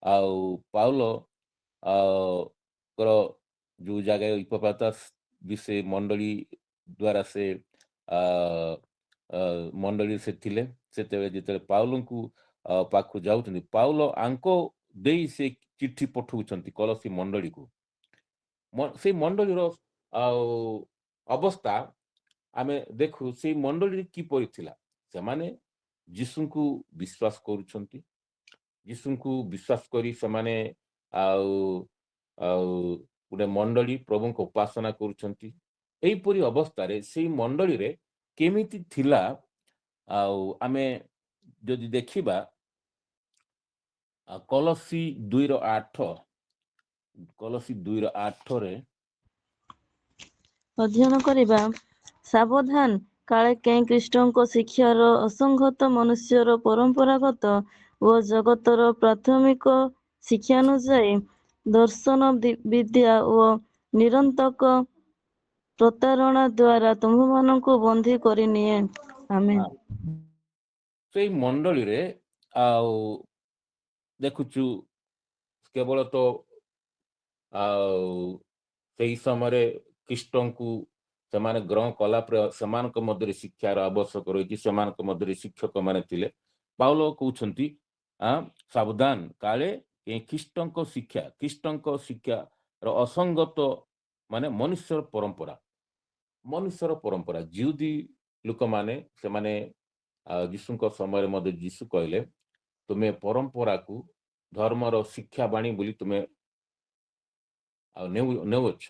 ଆଉ ପାଉଲ ଙ୍କର ଯୋଉ ଜାଗାରେ ଇପଫ୍ରାତାସ୍ ବି ସେ ମଣ୍ଡଳୀ ଦ୍ୱାରା ସେ ଆ ମଣ୍ଡଳୀରେ ସେ ଥିଲେ। ସେତେବେଳେ ଯେତେବେଳେ ପାଉଲଙ୍କୁ ପାଖକୁ ଯାଉଛନ୍ତି, ପାଉଲ ଆଙ୍କ ଦେଇ ସେ ଚିଠି ପଠଉଛନ୍ତି କଳସୀ ମଣ୍ଡଳୀକୁ। ସେଇ ମଣ୍ଡଳୀର ଆଉ ଅବସ୍ଥା ଆମେ ଦେଖୁ, ସେଇ ମଣ୍ଡଳୀ କିପରି ଥିଲା। ସେମାନେ ଯୀଶୁଙ୍କୁ ବିଶ୍ୱାସ କରୁଛନ୍ତି। ଯୀଶୁଙ୍କୁ ବିଶ୍ୱାସ କରି ସେମାନେ ଆଉ ଆଉ ଗୋଟେ ମଣ୍ଡଳୀ ପ୍ରଭୁଙ୍କ ଉପାସନା କରୁଛନ୍ତି। ଏହିପରି ଅବସ୍ଥାରେ ସେଇ ମଣ୍ଡଳୀରେ କେମିତି ଥିଲା, ଆଉ ଆମେ ଯଦି ଦେଖିବା କଲସୀ 2:8, କଲସୀ 2:8ରେ ଅଧ୍ୟୟନ କରିବା। ସାବଧାନ, କାଳେ କେହି ଖ୍ରୀଷ୍ଟଙ୍କ ଶିକ୍ଷାର ଅସଂଗତ ମନୁଷ୍ୟର ପରମ୍ପରାଗତ ଓ ଜଗତର ପ୍ରାଥମିକ ଶିକ୍ଷାନୁଯାୟୀ ଦର୍ଶନ ବିଦ୍ୟା ଓ ନିରନ୍ତକ ପ୍ରତାରଣା ଦ୍ୱାରା ତୁମ୍ଭମାନଙ୍କୁ ବନ୍ଦୀ କରିନିଏ। ଆମେନ୍। ସେଇ ମଣ୍ଡଳୀରେ ଆଉ ଦେଖୁଛୁ କେବଳ ତ ଆଉ ସେଇ ସମୟରେ ଖ୍ରୀଷ୍ଟଙ୍କୁ ସେମାନେ ଗ୍ରହଣ କଲା ପରେ ସେମାନଙ୍କ ମଧ୍ୟରେ ଶିକ୍ଷାର ଆବଶ୍ୟକ ରହିଛି। ସେମାନଙ୍କ ମଧ୍ୟରେ ଶିକ୍ଷକ ମାନେ ଥିଲେ। ପାଉଲ କହୁଛନ୍ତି ସାବଧାନ, କାଳେ ଖ୍ରୀଷ୍ଟଙ୍କ ଶିକ୍ଷାର ଅସଙ୍ଗତ ମାନେ ମନୁଷ୍ୟର ପରମ୍ପରା ଲୋକମାନେ ସେମାନେ ଯୀଶୁଙ୍କ ସମୟରେ ମଧ୍ୟ ଯୀଶୁ କହିଲେ ତୁମେ ପରମ୍ପରାକୁ ଧର୍ମର ଶିକ୍ଷା ବାଣୀ ବୋଲି ତୁମେ ନେଉଅଛ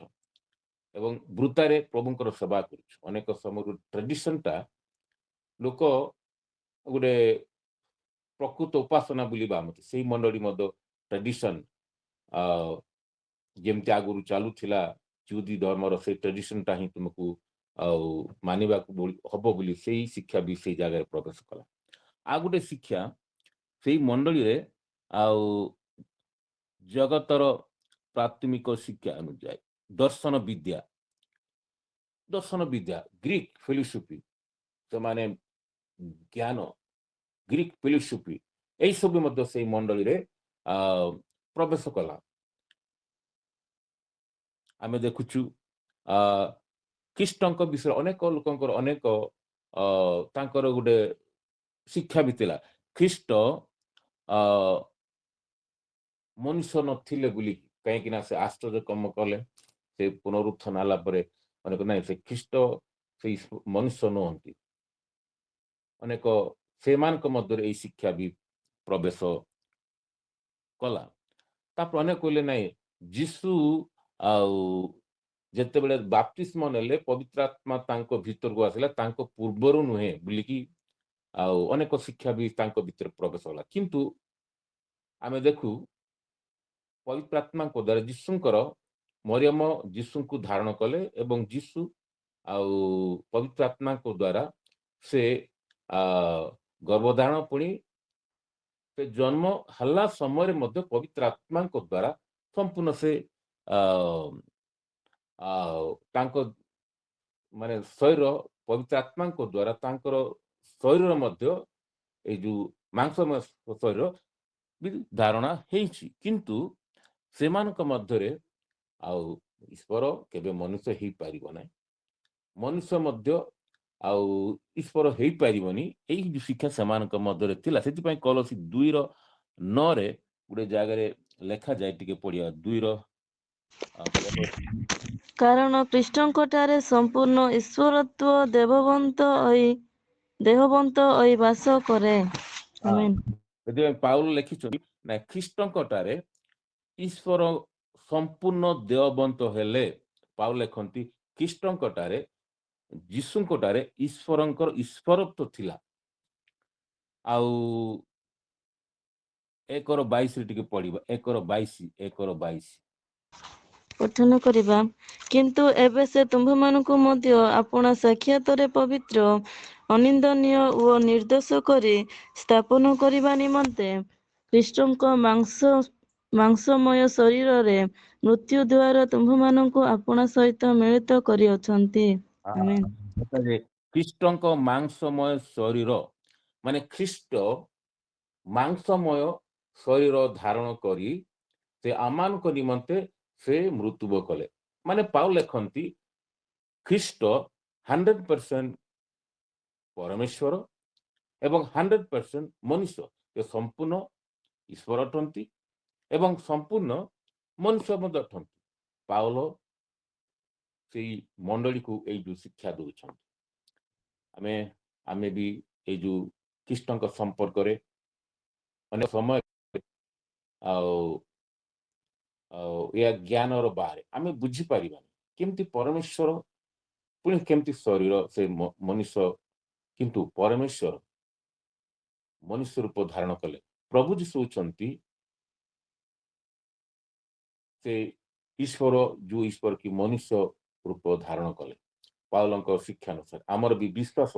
ଏବଂ ବୃତ୍ତାରେ ପ୍ରଭୁଙ୍କର ସେବା କରୁଛ। ଅନେକ ସମୟରୁ ଟ୍ରାଡିସନଟା ଲୋକ ଗୋଟେ ପ୍ରକୃତ ଉପାସନା ବୋଲି ଭାବନ୍ତି। ସେଇ ମଣ୍ଡଳୀ ମଧ୍ୟ ଟ୍ରାଡିସନ ଯେମିତି ଆଗରୁ ଚାଲୁଥିଲା ଯୁଦି ଧର୍ମର ସେଇ ଟ୍ରାଡିସନଟା ହିଁ ତୁମକୁ ଆଉ ମାନିବାକୁ ହବ ବୋଲି ସେଇ ଶିକ୍ଷା ବି ସେଇ ଜାଗାରେ ପ୍ରବେଶ କଲା। ଆଉ ଗୋଟେ ଶିକ୍ଷା ସେଇ ମଣ୍ଡଳୀରେ ଆଉ ଜଗତର ପ୍ରାଥମିକ ଶିକ୍ଷା ଅନୁଯାୟୀ ଦର୍ଶନ ବିଦ୍ୟା ଗ୍ରୀକ ଫିଲୋସଫି ସେମାନେ ଜ୍ଞାନ ଗ୍ରୀକ ଫିଲୋସଫି ଏଇସବୁ ମଧ୍ୟ ସେଇ ମଣ୍ଡଳୀରେ ପ୍ରବେଶ କଲା। ଆମେ ଦେଖୁଛୁ ଖ୍ରୀଷ୍ଟଙ୍କ ବିଷୟରେ ଅନେକ ଲୋକଙ୍କର ଅନେକ ତାଙ୍କର ଗୋଟେ ଶିକ୍ଷା ବି ଥିଲା। ଖ୍ରୀଷ୍ଟ ମନୁଷ୍ୟ ନଥିଲେ ବୋଲି, କାହିଁକି ନା ସେ ଆଶ୍ଚର୍ଯ୍ୟ କର୍ମ କଲେ। ସେ ପୁନରୁତ୍ଥାନ ହେଲା ପରେ ଅନେକ ନାହିଁ ସେ ଖ୍ରୀଷ୍ଟ ସେଇ ମନୁଷ୍ୟ ନୁହନ୍ତି। ଅନେକ ସେମାନଙ୍କ ମଧ୍ୟରେ ଏଇ ଶିକ୍ଷା ବି ପ୍ରବେଶ କଲା। ତାପରେ ଅନେକ କହିଲେ ନାହିଁ ଯୀଶୁ ଆଉ ଯେତେବେଳେ ବାପ୍ତିସ୍ମ ନେଲେ ପବିତ୍ର ଆତ୍ମା ତାଙ୍କ ଭିତରକୁ ଆସିଲା, ତାଙ୍କ ପୂର୍ବରୁ ନୁହେଁ ବୋଲିକି ଆଉ ଅନେକ ଶିକ୍ଷା ବି ତାଙ୍କ ଭିତରେ ପ୍ରବେଶ କଲା। କିନ୍ତୁ ଆମେ ଦେଖୁ ପବିତ୍ର ଆତ୍ମାଙ୍କ ଦ୍ୱାରା ଯୀଶୁଙ୍କର ମରିୟମ ଯୀଶୁଙ୍କୁ ଧାରଣ କଲେ ଏବଂ ଯୀଶୁ ଆଉ ପବିତ୍ର ଆତ୍ମାଙ୍କ ଦ୍ୱାରା ସେ ଗର୍ଭଧାରଣ ପୁଣି ସେ ଜନ୍ମ ହେଲା ସମୟରେ ମଧ୍ୟ ପବିତ୍ର ଆତ୍ମାଙ୍କ ଦ୍ୱାରା ସମ୍ପୂର୍ଣ୍ଣ ସେ ତାଙ୍କ ମାନେ ଶରୀର ପବିତ୍ର ଆତ୍ମାଙ୍କ ଦ୍ୱାରା ତାଙ୍କର ଶରୀର ମଧ୍ୟ ଏଇ ଯୋଉ ମାଂସମୟ ଶରୀର ବି ଧାରଣା ହେଇଛି। କିନ୍ତୁ ସେମାନଙ୍କ ମଧ୍ୟରେ ଆଉ ଈଶ୍ୱର କେବେ ମନୁଷ୍ୟ ହେଇପାରିବ ନାହିଁ, ମନୁଷ୍ୟ ମଧ୍ୟ ଆଉ ଈଶ୍ୱର ହେଇପାରିବନି। ଏଇ ଯୋଉ ଶିକ୍ଷା ସେମାନଙ୍କ ମଧ୍ୟରେ ଥିଲା। ସେଥିପାଇଁ କଲୋସି 2:9 ଗୋଟେ ଜାଗାରେ ଲେଖାଯାଏ, ଟିକେ ପଢିବା 2 କାରଣ ଖ୍ରୀଷ୍ଟଙ୍କଠାରେ ସମ୍ପୂର୍ଣ୍ଣ ଈଶ୍ୱରତ୍ୱ ଦେହବନ୍ତ ହୋଇ ବାସ କରେ। ଆମେନ୍। ସେଥିପାଇଁ ପାଉଲ ଲେଖିଛନ୍ତି ନା ଖ୍ରୀଷ୍ଟଙ୍କଠାରେ ଈଶ୍ୱର ସମ୍ପୂର୍ଣ୍ଣ ଦେହବନ୍ତ ହେଲେ। ପାଉଲ ଲେଖନ୍ତି ଖ୍ରୀଷ୍ଟଙ୍କଠାରେ ଯୀଶୁଙ୍କଠାରେ ଈଶ୍ୱରଙ୍କର ଈଶ୍ୱରତ୍ୱ ଥିଲା। ଆଉ 1:22 ଟିକେ ପଢିବା। 1:22 ପଠନ କରିବା। କିନ୍ତୁ ଏବେ ସେ ତୁମ୍ଭମାନଙ୍କୁ ମଧ୍ୟ ଆପଣା ସାକ୍ଷାତରେ ପବିତ୍ର, ଅନିନ୍ଦନୀୟ ଓ ନିର୍ଦ୍ଦୋଷ କରି ସ୍ଥାପନ କରିବା ନିମନ୍ତେ ଖ୍ରୀଷ୍ଟଙ୍କ ମାଂସମୟ ଶରୀରରେ ମୃତ୍ୟୁ ଦ୍ୱାରା ତୁମ୍ଭମାନଙ୍କୁ ଆପଣା ସହିତ ମିଳିତ କରିଅଛନ୍ତି। ଆମେନ୍। ଖ୍ରୀଷ୍ଟଙ୍କ ମାଂସମୟ ଶରୀର ମାନେ ଖ୍ରୀଷ୍ଟ ମାଂସମୟ ଶରୀର ଧାରଣ କରି ସେ ଆମମାନଙ୍କ ନିମନ୍ତେ ସେ ମୃତ୍ୟୁବ କଲେ। ମାନେ ପାଉଲ ଲେଖନ୍ତି ଖ୍ରୀଷ୍ଟ 100% ପରମେଶ୍ୱର ଏବଂ 100% ମନୁଷ୍ୟ। ସେ ସମ୍ପୂର୍ଣ୍ଣ ଈଶ୍ୱର ଅଟନ୍ତି ଏବଂ ସମ୍ପୂର୍ଣ୍ଣ ମନୁଷ୍ୟ ମଧ୍ୟ ଅଟନ୍ତି। ପାଉଲ ସେଇ ମଣ୍ଡଳୀକୁ ଏଇ ଯୋଉ ଶିକ୍ଷା ଦଉଛନ୍ତି। ଆମେ ବି ଏଇ ଯୋଉ ଖ୍ରୀଷ୍ଟଙ୍କ ସମ୍ପର୍କରେ ଅନେକ ସମୟ ଆଉ ଏହା ଜ୍ଞାନର ବାହାରେ ଆମେ ବୁଝିପାରିବାନି କେମିତି ପରମେଶ୍ୱର ପୁଣି କେମିତି ଶରୀର ସେ ମନୁଷ୍ୟ, କିନ୍ତୁ ପରମେଶ୍ୱର ମନୁଷ୍ୟ ରୂପ ଧାରଣ କଲେ। ପ୍ରଭୁ ଯୀଶୁ ହେଉଛନ୍ତି ସେ ଈଶ୍ୱର, ଯୋଉ ଈଶ୍ୱର କି ମନୁଷ୍ୟ ରୂପ ଧାରଣ କଲେ। ପାଉଲଙ୍କ ଶିକ୍ଷା ଅନୁସାରେ ଆମର ବି ବିଶ୍ୱାସ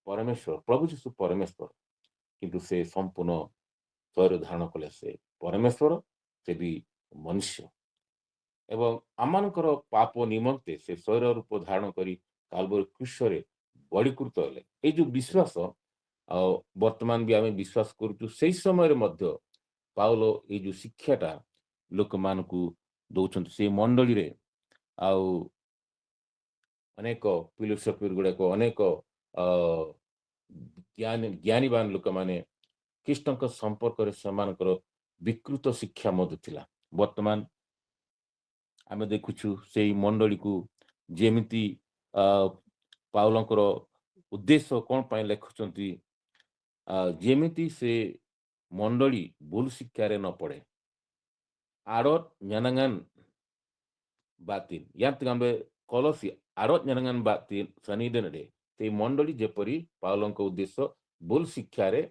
ପରମେଶ୍ୱର, ପ୍ରଭୁ ଯୀଶୁ ପରମେଶ୍ୱର, କିନ୍ତୁ ସେ ସମ୍ପୂର୍ଣ୍ଣ ଶରୀର ଧାରଣ କଲେ। ସେ ପରମେଶ୍ୱର, ସେ ବି ମନୁଷ୍ୟ ଏବଂ ଆମମାନଙ୍କର ପାପ ନିମନ୍ତେ ସେ ଶରୀର ରୂପ ଧାରଣ କରି କାଲବରୀ କ୍ରୁଶରେ ବଳିକୃତ ହେଲେ। ଏଇ ଯୋଉ ବିଶ୍ୱାସ ଆଉ ବର୍ତ୍ତମାନ ବି ଆମେ ବିଶ୍ୱାସ କରୁଛୁ। ସେଇ ସମୟରେ ମଧ୍ୟ ପାଉଲ ଏଇ ଯୋଉ ଶିକ୍ଷାଟା ଲୋକମାନଙ୍କୁ ଦଉଛନ୍ତି। ସେଇ ମଣ୍ଡଳୀରେ ଆଉ ଅନେକ ଫିଲୋସଫି ଗୁଡାକ, ଅନେକ ଜ୍ଞାନୀବାନ ଲୋକମାନେ ଖ୍ରୀଷ୍ଟଙ୍କ ସମ୍ପର୍କରେ ସେମାନଙ୍କର ବିକୃତ ଶିକ୍ଷା ମଧ୍ୟ ଥିଲା। ବର୍ତ୍ତମାନ ଆମେ ଦେଖୁଛୁ ସେଇ ମଣ୍ଡଳୀକୁ ଯେମିତି ପାଉଲଙ୍କର ଉଦ୍ଦେଶ୍ୟ କ'ଣ ପାଇଁ ଲେଖୁଛନ୍ତି ଯେମିତି ସେ ମଣ୍ଡଳୀ ଭୁଲ ଶିକ୍ଷାରେ ନ ପଡ଼େ ଆଡ଼ତ ஞானங்கன் ବାତିଲ ୟାନ୍ତ ଆମ୍ବେ କଲସି ଆଡ଼ତ ஞାନங்கன் ବାତିଲ ଶନିଦିନରେ ସେଇ ମଣ୍ଡଳୀ ଯେପରି ପାଉଲଙ୍କ ଉଦ୍ଦେଶ୍ୟ ଭୁଲ ଶିକ୍ଷାରେ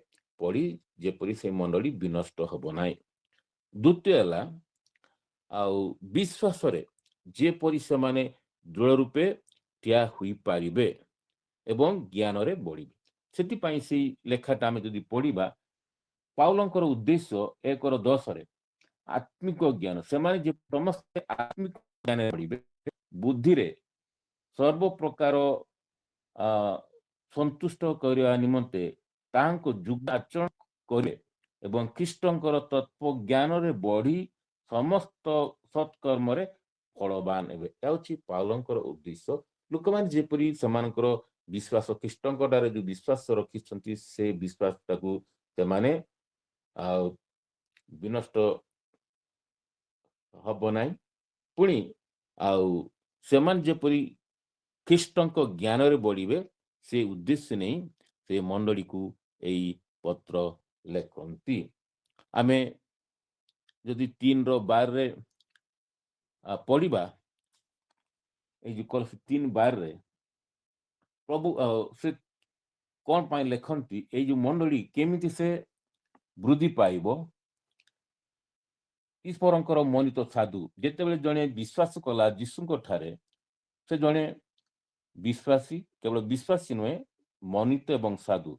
ପଡ଼ି ଯେପରି ସେଇ ମଣ୍ଡଳୀ ବିନଷ୍ଟ ହେବ ନାହିଁ। ଦ୍ୱିତୀୟ ହେଲା ଆଉ ବିଶ୍ୱାସରେ ଯେପରି ସେମାନେ ଦୃଢ଼ ରୂପେ ଠିଆ ହୋଇପାରିବେ ଏବଂ ଜ୍ଞାନରେ ବଢ଼ିବେ। ସେଥିପାଇଁ ସେଇ ଲେଖାଟା ଆମେ ଯଦି ପଢ଼ିବା ପାଉଲଙ୍କର ଉଦ୍ଦେଶ୍ୟ 1:10 ଆତ୍ମିକ ଜ୍ଞାନ ସେମାନେ ଯେ ସମସ୍ତେ ଆତ୍ମିକ ଜ୍ଞାନରେ ବଢ଼ିବେ ବୁଦ୍ଧିରେ ସର୍ବ ପ୍ରକାର ସନ୍ତୁଷ୍ଟ କରିବା ନିମନ୍ତେ ତାହାଙ୍କ ଯୁଗ ଆଚରଣ କରିବେ ଏବଂ ଖ୍ରୀଷ୍ଟଙ୍କର ତତ୍ତ୍ୱଜ୍ଞାନରେ ବଢ଼ି ସମସ୍ତ ସତ୍କର୍ମରେ ଫଳବାନ ହେବେ। ଏହା ହେଉଛି ପାଉଲଙ୍କର ଉଦ୍ଦେଶ୍ୟ। ଲୋକମାନେ ଯେପରି ସେମାନଙ୍କର ବିଶ୍ୱାସ ଖ୍ରୀଷ୍ଟଙ୍କଠାରେ ଯେଉଁ ବିଶ୍ୱାସ ରଖିଛନ୍ତି ସେ ବିଶ୍ୱାସଟାକୁ ସେମାନେ ଆଉ ବିନଷ୍ଟ ହବ ନାହିଁ। ପୁଣି ଆଉ ସେମାନେ ଯେପରି ଖ୍ରୀଷ୍ଟଙ୍କ ଜ୍ଞାନରେ ବଢ଼ିବେ ସେ ଉଦ୍ଦେଶ୍ୟ ନେଇ ସେ ମଣ୍ଡଳୀକୁ ଏଇ ପତ୍ର ଲେଖନ୍ତି। ଆମେ ଯଦି 3:12 ପଢ଼ିବା ଏଇ ଯେଉଁ କଲସି 3:12 ପ୍ରଭୁ ସେ କ'ଣ ପାଇଁ ଲେଖନ୍ତି ଏଇ ଯେଉଁ ମଣ୍ଡଳୀ କେମିତି ସେ ବୃଦ୍ଧି ପାଇବ। ଈଶ୍ୱରଙ୍କର ମନୋନୀତ ସାଧୁ ଯେତେବେଳେ ଜଣେ ବିଶ୍ୱାସ କଲା ଯୀଶୁଙ୍କ ଠାରେ ସେ ଜଣେ ବିଶ୍ୱାସୀ କେବଳ ବିଶ୍ୱାସୀ ନୁହେଁ ମନୋନୀତ ଏବଂ ସାଧୁ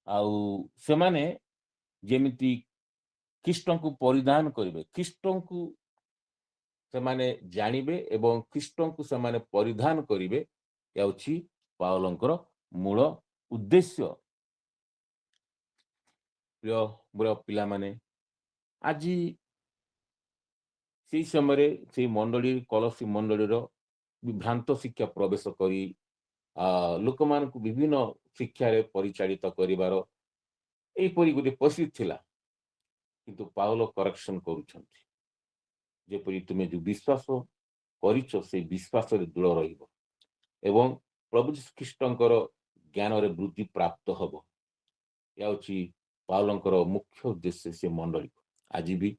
ଆଉ ସେମାନେ ଯେମିତି ଖ୍ରୀଷ୍ଟଙ୍କୁ ପରିଧାନ କରିବେ ଖ୍ରୀଷ୍ଟଙ୍କୁ ସେମାନେ ଜାଣିବେ ଏବଂ ଖ୍ରୀଷ୍ଟଙ୍କୁ ସେମାନେ ପରିଧାନ କରିବେ ହେଉଛି ପାଉଲଙ୍କର ମୂଳ ଉଦ୍ଦେଶ୍ୟ। ପ୍ରିୟ ପିଲାମାନେ ଆଜି ସେଇ ସମୟରେ ସେଇ ମଣ୍ଡଳୀ କଲସି ମଣ୍ଡଳୀର ବିଭ୍ରାନ୍ତ ଶିକ୍ଷା ପ୍ରବେଶ କରି ଲୋକମାନଙ୍କୁ ବିଭିନ୍ନ ଶିକ୍ଷାରେ ପରିଚାଳିତ କରିବାର ଏହିପରି ଗୋଟେ ପରିସ୍ଥିତି ଥିଲା। କିନ୍ତୁ ପାଉଲ କରେକ୍ସନ୍ କରୁଛନ୍ତି ଯେପରି ତୁମେ ଯେଉଁ ବିଶ୍ୱାସ କରିଛ ସେଇ ବିଶ୍ୱାସରେ ଦୃଢ଼ ରହିବ ଏବଂ ପ୍ରଭୁ ଖ୍ରୀଷ୍ଟଙ୍କର ଜ୍ଞାନରେ ବୃଦ୍ଧି ପ୍ରାପ୍ତ ହେବ। ଏହା ହେଉଛି ପାଉଲଙ୍କର ମୁଖ୍ୟ ଉଦ୍ଦେଶ୍ୟ ସେ ମଣ୍ଡଳୀକୁ। ଆଜି ବି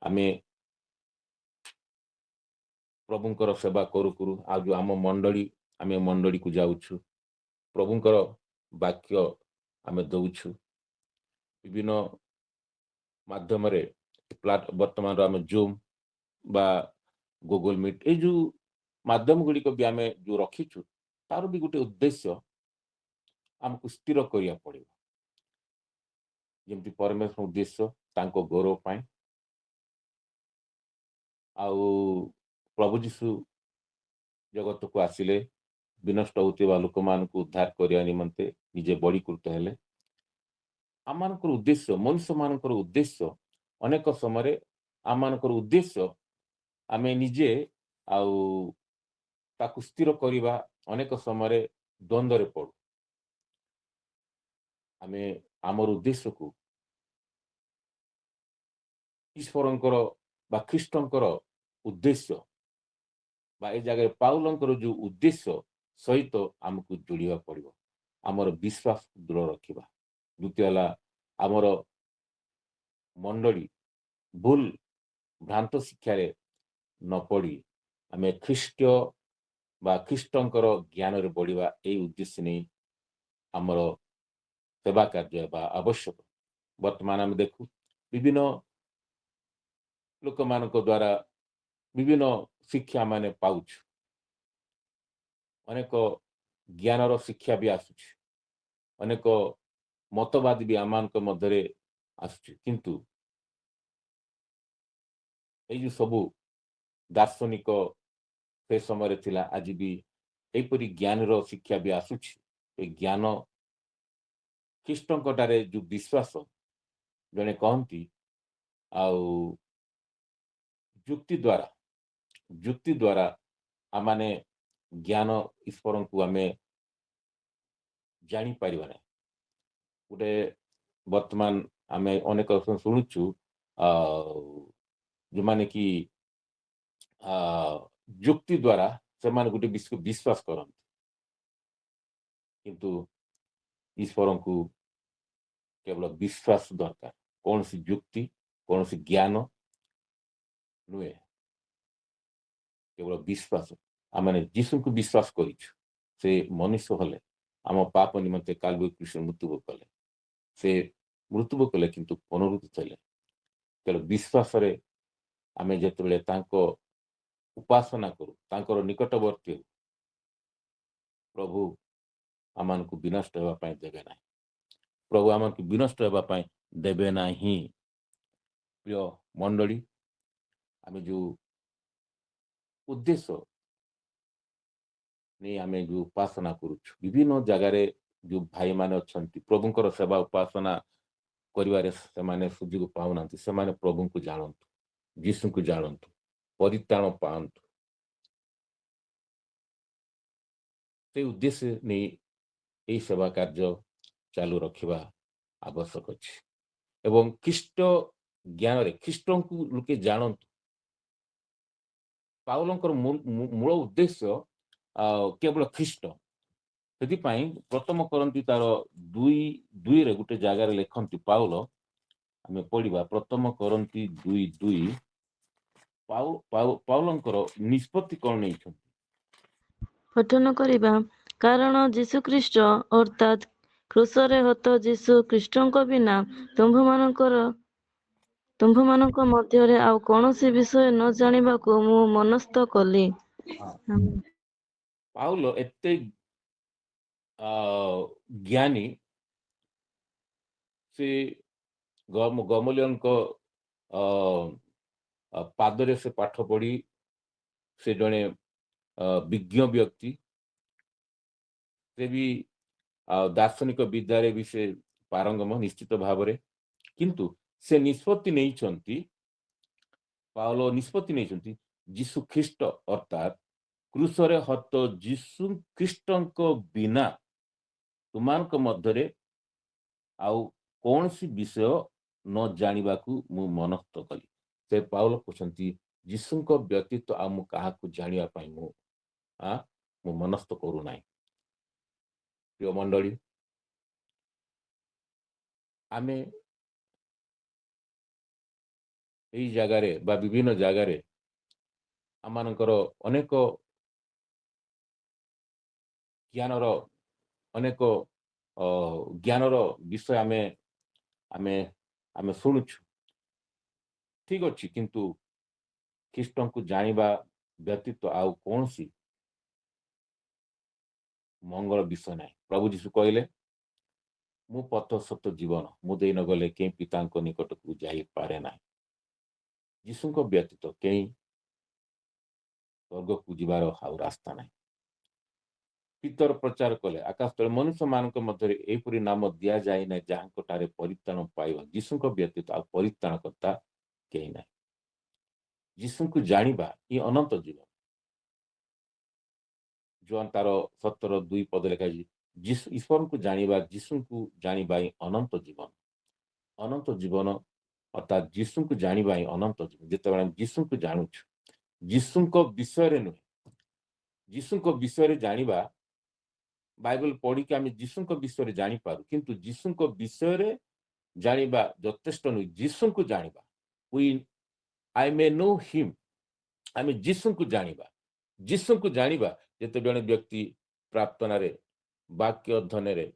ଆମେ ପ୍ରଭୁଙ୍କର ସେବା କରୁ କରୁ ଆଉ ଯେଉଁ ଆମ ମଣ୍ଡଳୀ ଆମେ ମଣ୍ଡଳୀକୁ ଯାଉଛୁ ପ୍ରଭୁଙ୍କର ବାକ୍ୟ ଆମେ ଦଉଛୁ ବିଭିନ୍ନ ମାଧ୍ୟମରେ ବର୍ତ୍ତମାନର ଆମେ ଜୁମ୍ ବା ଗୁଗଲ ମିଟ୍ ଏଇ ଯେଉଁ ମାଧ୍ୟମ ଗୁଡ଼ିକ ବି ଆମେ ଯେଉଁ ରଖିଛୁ ତାର ବି ଗୋଟେ ଉଦ୍ଦେଶ୍ୟ ଆମକୁ ସ୍ଥିର କରିବାକୁ ପଡ଼ିବ। ଯେମିତି ପରମେଶ୍ୱର ଉଦ୍ଦେଶ୍ୟ ତାଙ୍କ ଗୌରବ ପାଇଁ ଆଉ ପ୍ରଭୁ ଯୀଶୁ ଜଗତକୁ ଆସିଲେ ବିନଷ୍ଟ ହେଉଥିବା ଲୋକମାନଙ୍କୁ ଉଦ୍ଧାର କରିବା ନିମନ୍ତେ ନିଜେ ବଳିକୃତ ହେଲେ। ଆମମାନଙ୍କର ଉଦ୍ଦେଶ୍ୟ ମନୁଷ୍ୟମାନଙ୍କର ଉଦ୍ଦେଶ୍ୟ ଅନେକ ସମୟରେ ଆମମାନଙ୍କର ଉଦ୍ଦେଶ୍ୟ ଆମେ ନିଜେ ଆଉ ତାକୁ ସ୍ଥିର କରିବା ଅନେକ ସମୟରେ ଦ୍ୱନ୍ଦ୍ୱରେ ପଡ଼ୁ। ଆମେ ଆମର ଉଦ୍ଦେଶ୍ୟକୁ ଈଶ୍ୱରଙ୍କର ବା ଖ୍ରୀଷ୍ଟଙ୍କର ଉଦ୍ଦେଶ୍ୟ ବା ଏ ଜାଗାରେ ପାଉଲଙ୍କର ଯେଉଁ ଉଦ୍ଦେଶ୍ୟ ସହିତ ଆମକୁ ଯୋଡ଼ିବାକୁ ପଡ଼ିବ। ଆମର ବିଶ୍ୱାସ ଦୃଢ଼ ରଖିବା। ଦ୍ୱିତୀୟ ହେଲା ଆମର ମଣ୍ଡଳୀ ଭୁଲ ଭ୍ରାନ୍ତ ଶିକ୍ଷାରେ ନ ପଡ଼ି ଆମେ ଖ୍ରୀଷ୍ଟୀୟ ବା ଖ୍ରୀଷ୍ଟଙ୍କର ଜ୍ଞାନରେ ବଢ଼ିବା ଏଇ ଉଦ୍ଦେଶ୍ୟ ନେଇ ଆମର ସେବା କାର୍ଯ୍ୟ ହେବା ଆବଶ୍ୟକ। ବର୍ତ୍ତମାନ ଆମେ ଦେଖୁ ବିଭିନ୍ନ ଲୋକମାନଙ୍କ ଦ୍ୱାରା ବିଭିନ୍ନ ଶିକ୍ଷା ମାନେ ପାଉଛୁ ଅନେକ ଜ୍ଞାନର ଶିକ୍ଷା ବି ଆସୁଛି ଅନେକ ମତବାଦ ବି ଆମମାନଙ୍କ ମଧ୍ୟରେ ଆସୁଛି କିନ୍ତୁ ଏଇ ଯେଉଁ ସବୁ ଦାର୍ଶନିକ ସେ ସମୟରେ ଥିଲା ଆଜି ବି ଏହିପରି ଜ୍ଞାନର ଶିକ୍ଷା ବି ଆସୁଛି। ଏ ଜ୍ଞାନ ଖ୍ରୀଷ୍ଟଙ୍କଠାରେ ଯେଉଁ ବିଶ୍ୱାସ ଜଣେ କହନ୍ତି ଆଉ ଯୁକ୍ତି ଦ୍ୱାରା ଆମମାନେ ଜ୍ଞାନ ଈଶ୍ୱରଙ୍କୁ ଆମେ ଜାଣିପାରିବା ନାହିଁ। ଗୋଟେ ବର୍ତ୍ତମାନ ଆମେ ଅନେକ ଶୁଣୁଛୁ ଯେଉଁମାନେ କି ଯୁକ୍ତି ଦ୍ୱାରା ସେମାନେ ଗୋଟେ ବିଶ୍ୱାସ କରନ୍ତି କିନ୍ତୁ ଈଶ୍ୱରଙ୍କୁ କେବଳ ବିଶ୍ୱାସ ଦରକାର, କୌଣସି ଯୁକ୍ତି କୌଣସି ଜ୍ଞାନ ନୁହେଁ, କେବଳ ବିଶ୍ୱାସ। ଆମେ ଯୀଶୁଙ୍କୁ ବିଶ୍ୱାସ କରିଛୁ, ସେ ମନୁଷ୍ୟ ହେଲେ, ଆମ ପାପ ନିମନ୍ତେ କାଲବାରୀ କ୍ରୁଶରେ ମୃତ୍ୟୁବରଣ କଲେ, ସେ ମୃତ୍ୟୁବରଣ କଲେ କିନ୍ତୁ ପୁନରୁତ୍ଥିତ ହେଲେ। କେବଳ ବିଶ୍ୱାସରେ ଆମେ ଯେତେବେଳେ ତାଙ୍କ ଉପାସନା କରୁ, ତାଙ୍କର ନିକଟବର୍ତ୍ତୀ ହେଉ, ପ୍ରଭୁ ଆମମାନଙ୍କୁ ବିନଷ୍ଟ ହେବା ପାଇଁ ଦେବେ ନାହିଁ, ପ୍ରଭୁ ଆମକୁ ବିନଷ୍ଟ ହେବା ପାଇଁ ଦେବେ ନାହିଁ। ପ୍ରିୟ ମଣ୍ଡଳୀ, ଆମେ ଯେଉଁ ଉଦ୍ଦେଶ୍ୟ ନେଇ ଆମେ ଯେଉଁ ଉପାସନା କରୁଛୁ, ବିଭିନ୍ନ ଜାଗାରେ ଯେଉଁ ଭାଇମାନେ ଅଛନ୍ତି ପ୍ରଭୁଙ୍କର ସେବା ଉପାସନା କରିବାରେ ସେମାନେ ସୁଯୋଗ ପାଉନାହାନ୍ତି, ସେମାନେ ପ୍ରଭୁଙ୍କୁ ଜାଣନ୍ତୁ, ଯୀଶୁଙ୍କୁ ଜାଣନ୍ତୁ, ପରିତ୍ରାଣ ପାଆନ୍ତୁ। ସେ ଉଦ୍ଦେଶ୍ୟ ନେଇ ଏହି ସେବା କାର୍ଯ୍ୟ ଚାଲୁ ରଖିବା ଆବଶ୍ୟକ ଅଛି ଏବଂ ଖ୍ରୀଷ୍ଟ ଜ୍ଞାନରେ ଖ୍ରୀଷ୍ଟଙ୍କୁ ଲୋକେ ଜାଣନ୍ତୁ। ପାଉଲଙ୍କର ମୂଳ ଉଦ୍ଦେଶ୍ୟ କେବଳ ଖ୍ରୀଷ୍ଟ। ସେଥିପାଇଁ ପ୍ରଥମ କରନ୍ତି ତାର 2:2 ଗୋଟେ ଜାଗାରେ ଲେଖନ୍ତି ପାଉଲ, ଆମେ ପଢିବା ପ୍ରଥମ କରନ୍ତି 2:2। ପାଉଲଙ୍କର ନିଷ୍ପତ୍ତି କ'ଣ ନେଇଛନ୍ତି? ପଠନ କରିବା, କାରଣ ଯୀଶୁଖ୍ରୀଷ୍ଟ ଅର୍ଥାତ୍ କ୍ରୁଶରେ ହତ ଯୀଶୁ ଖ୍ରୀଷ୍ଟଙ୍କ ବିନା ତୁମ୍ଭମାନଙ୍କ ମଧ୍ୟରେ ଆଉ କୌଣସି ବିଷୟ ନ ଜାଣିବାକୁ ମୁଁ ମନସ୍ଥ କଲି। ପାଉଲ ଏତେ ଜ୍ଞାନୀ, ସେ ଗମଲିୟଲଙ୍କ ପାଦରେ ସେ ପାଠ ପଢି ସେ ଜଣେ ବିଜ୍ଞ ବ୍ୟକ୍ତି, ସେ ବି ଦାର୍ଶନିକ ବିଦ୍ୟାରେ ବି ସେ ପାରଙ୍ଗମ ନିଶ୍ଚିତ ଭାବରେ। କିନ୍ତୁ ସେ ନିଷ୍ପତ୍ତି ନେଇଛନ୍ତି, ପାଉଲ ନିଷ୍ପତ୍ତି ନେଇଛନ୍ତି ଯୀଶୁ ଖ୍ରୀଷ୍ଟ ଅର୍ଥାତ୍ କ୍ରୁଶରେ ହତ ଯୀଶୁ ଖ୍ରୀଷ୍ଟଙ୍କ ବିନା ତୁମମାନଙ୍କ ମଧ୍ୟରେ ଆଉ କୌଣସି ବିଷୟ ନ ଜାଣିବାକୁ ମୁଁ ମନସ୍ଥ କଲି। ସେ ପାଉଲ କହୁଛନ୍ତି ଯୀଶୁଙ୍କ ବ୍ୟତୀତ ଆଉ ମୁଁ କାହାକୁ ଜାଣିବା ପାଇଁ ମୁଁ ମନସ୍ଥ କରୁନାହିଁ। ପ୍ରିୟ ମଣ୍ଡଳୀ, ଆମେ ଏଇ ଜାଗାରେ ବା ବିଭିନ୍ନ ଜାଗାରେ ଆମମାନଙ୍କର ଅନେକ ଜ୍ଞାନର ବିଷୟ ଆମେ ଶୁଣୁଛୁ, ଠିକ ଅଛି, କିନ୍ତୁ ଖ୍ରୀଷ୍ଟଙ୍କୁ ଜାଣିବା ବ୍ୟତୀତ ଆଉ କୌଣସି ମଙ୍ଗଳ ବିଷୟ ନାହିଁ। ପ୍ରଭୁ ଯୀଶୁ କହିଲେ, ମୁଁ ପଥ ସତ୍ୟ ଜୀବନ, ମୁଁ ଦେଇ ନ ଗଲେ କେହି ପିତାଙ୍କ ନିକଟକୁ ଯାଇପାରେ ନାହିଁ। ଯୀଶୁଙ୍କ ବ୍ୟତୀତ କେହି ସ୍ୱର୍ଗକୁ ଯିବାର ଆଉ ରାସ୍ତା ନାହିଁ। ପିତର ପ୍ରଚାର କଲେ, ଆକାଶ ତଳେ ମନୁଷ୍ୟମାନଙ୍କ ମଧ୍ୟରେ ଏହିପରି ନାମ ଦିଆଯାଇ ନାହିଁ ଯାହାଙ୍କଠାରେ ପରିତ୍ରାଣ ପାଇବ। ଯୀଶୁଙ୍କ ବ୍ୟତୀତ ଆଉ ପରିତ୍ରାଣକର୍ତ୍ତା କେହି ନାହିଁ। ଯୀଶୁଙ୍କୁ ଜାଣିବା ହିଁ ଅନନ୍ତ ଜୀବନ। ଜୋହାନ ତାର 17:2 ଲେଖା ହେଇଛି, ଈଶ୍ୱରଙ୍କୁ ଜାଣିବା, ଯୀଶୁଙ୍କୁ ଜାଣିବା ହିଁ ଅନନ୍ତ ଜୀବନ। ଅନନ୍ତ ଜୀବନ ଅର୍ଥାତ୍ ଯୀଶୁଙ୍କୁ ଜାଣିବା ହିଁ ଅନନ୍ତ ଜୀବନ। ଯେତେବେଳେ ଆମେ ଯୀଶୁଙ୍କୁ ଜାଣୁଛୁ, ଯୀଶୁଙ୍କ ବିଷୟରେ ନୁହେଁ, ଯୀଶୁଙ୍କ ବିଷୟରେ ଜାଣିବା, ବାଇବଲ ପଢିକି ଆମେ ଯୀଶୁଙ୍କ ବିଷୟରେ ଜାଣିପାରୁ, କିନ୍ତୁ ଯୀଶୁଙ୍କ ବିଷୟରେ ଜାଣିବା ଯଥେଷ୍ଟ ନୁହେଁ। ଯୀଶୁଙ୍କୁ ଜାଣିବା, ଆଇ ମେ ନୋ ହିମ୍, ଆମେ ଯୀଶୁଙ୍କୁ ଜାଣିବା। ଯୀଶୁଙ୍କୁ ଜାଣିବା ଯେତେ ଜଣେ ବ୍ୟକ୍ତି ପ୍ରାର୍ଥନାରେ, ବାକ୍ୟ ଅଧ୍ୟୟନରେ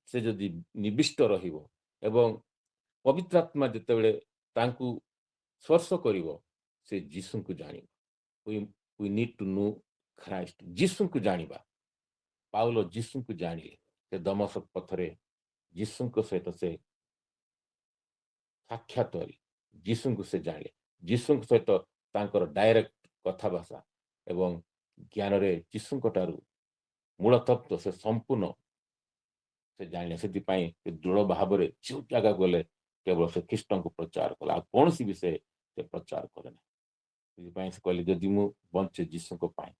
ସେ ଯଦି ନିବିଷ୍ଟ ରହିବ ଏବଂ ପବିତ୍ର ଆତ୍ମା ଯେତେବେଳେ ତାଙ୍କୁ ସ୍ପର୍ଶ କରିବ, ସେ ଯୀଶୁଙ୍କୁ ଜାଣିବ। we need to know Christ, ଯୀଶୁଙ୍କୁ ଜାଣିବା। ପାଉଲ ଯୀଶୁଙ୍କୁ ଜାଣିଲେ, ସେ ଦମସ୍କ ପଥରେ ଯୀଶୁଙ୍କ ସହିତ ସେ ସାକ୍ଷାତ ହେଲେ, ଯୀଶୁଙ୍କୁ ସେ ଜାଣିଲେ, ଯୀଶୁଙ୍କ ସହିତ ତାଙ୍କର ଡାଇରେକ୍ଟ କଥାଭାଷା ଏବଂ ଜ୍ଞାନରେ ଯୀଶୁଙ୍କ ଠାରୁ ମୂଳ ତତ୍ତ୍ୱ ସେ ସମ୍ପୂର୍ଣ୍ଣ ସେ ଜାଣିଲେ। ସେଥିପାଇଁ ସେ ଦୃଢ଼ ଭାବରେ ଯେଉଁ ଜାଗା ଗଲେ କେବଳ ସେ ଖ୍ରୀଷ୍ଟଙ୍କୁ ପ୍ରଚାର କଲେ, ଆଉ କୌଣସି ବିଷୟ ସେ ପ୍ରଚାର କଲେ ନାହିଁ। ସେଥିପାଇଁ ସେ କହିଲେ, ଯଦି ମୁଁ ବଞ୍ଚେ ଯୀଶୁଙ୍କ ପାଇଁ,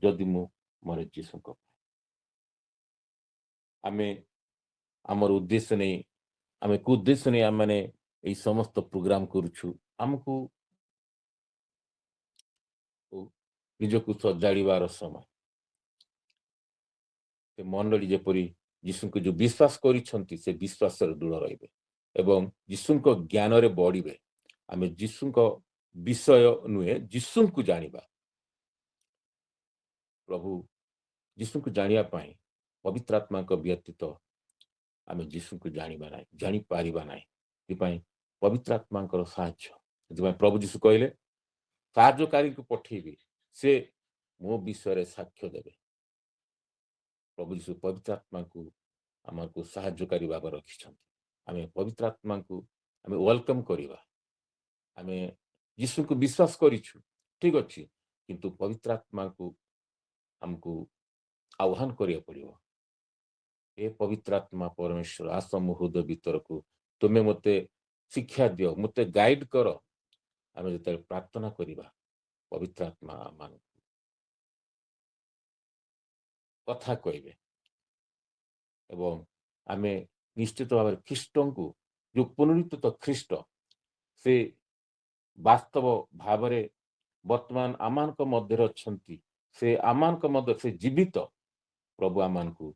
ଯଦି ମୁଁ ମରେ ଯୀଶୁଙ୍କ ପାଇଁ। ଆମେ ଆମର ଉଦ୍ଦେଶ୍ୟ ନେଇ, ଆମେ କୋଉ ଉଦ୍ଦେଶ୍ୟ ନେଇ ଆମେ ଏଇ ସମସ୍ତ ପ୍ରୋଗ୍ରାମ କରୁଛୁ, ଆମକୁ ନିଜକୁ ସଜାଡ଼ିବାର ସମୟ। ସେ ମଣ୍ଡଳୀ ଯେପରି ଯୀଶୁଙ୍କୁ ଯୋଉ ବିଶ୍ୱାସ କରିଛନ୍ତି ସେ ବିଶ୍ୱାସରେ ଦୃଢ଼ ରହିବେ ଏବଂ ଯୀଶୁଙ୍କ ଜ୍ଞାନରେ ବଢ଼ିବେ। ଆମେ ଯୀଶୁଙ୍କ ବିଷୟ ନୁହେଁ ଯୀଶୁଙ୍କୁ ଜାଣିବା। ପ୍ରଭୁ ଯୀଶୁଙ୍କୁ ଜାଣିବା ପାଇଁ ପବିତ୍ର ଆତ୍ମାଙ୍କ ବ୍ୟତୀତ ଆମେ ଯୀଶୁଙ୍କୁ ଜାଣିବା ନାହିଁ, ଜାଣିପାରିବା ନାହିଁ। ସେଥିପାଇଁ ପବିତ୍ର ଆତ୍ମାଙ୍କର ସାହାଯ୍ୟ। ସେଥିପାଇଁ ପ୍ରଭୁ ଯୀଶୁ କହିଲେ ସାହାଯ୍ୟକାରୀଙ୍କୁ ପଠେଇବି, ସେ ମୋ ବିଷୟରେ ସାକ୍ଷ୍ୟ ଦେବେ। ପ୍ରଭୁ ଯୀଶୁ ପବିତ୍ର ଆତ୍ମାକୁ ଆମକୁ ସାହାଯ୍ୟକାରୀ ଭାବରେ ରଖିଛନ୍ତି। ଆମେ ପବିତ୍ର ଆତ୍ମାକୁ ଆମେ ୱେଲକମ୍ କରିବା। ଆମେ ଯୀଶୁଙ୍କୁ ବିଶ୍ୱାସ କରିଛୁ, ଠିକ ଅଛି, କିନ୍ତୁ ପବିତ୍ର ଆତ୍ମାକୁ ଆମକୁ ଆହ୍ୱାନ କରିବାକୁ ପଡ଼ିବ। ଏ ପବିତ୍ର ଆତ୍ମା ପରମେଶ୍ୱର ଆସ ମୋ ହୃଦୟ ଭିତରକୁ, ତୁମେ ମୋତେ ଶିକ୍ଷା ଦିଅ, ମୋତେ ଗାଇଡ୍ କର। ଆମେ ଯେତେବେଳେ ପ୍ରାର୍ଥନା କରିବା ପବିତ୍ର ଆତ୍ମା ଆମମାନଙ୍କୁ କଥା କହିବେ ଏବଂ ଆମେ ନିଶ୍ଚିତ ଭାବରେ ଖ୍ରୀଷ୍ଟଙ୍କୁ ଯୋଉ ପୁନରୁତ୍ଥିତ ଖ୍ରୀଷ୍ଟ ସେ ବାସ୍ତବ ଭାବରେ ବର୍ତ୍ତମାନ ଆମମାନଙ୍କ ମଧ୍ୟରେ ଅଛନ୍ତି। ସେ ଆମମାନଙ୍କ ମଧ୍ୟ ସେ ଜୀବିତ ପ୍ରଭୁ ଆମମାନଙ୍କୁ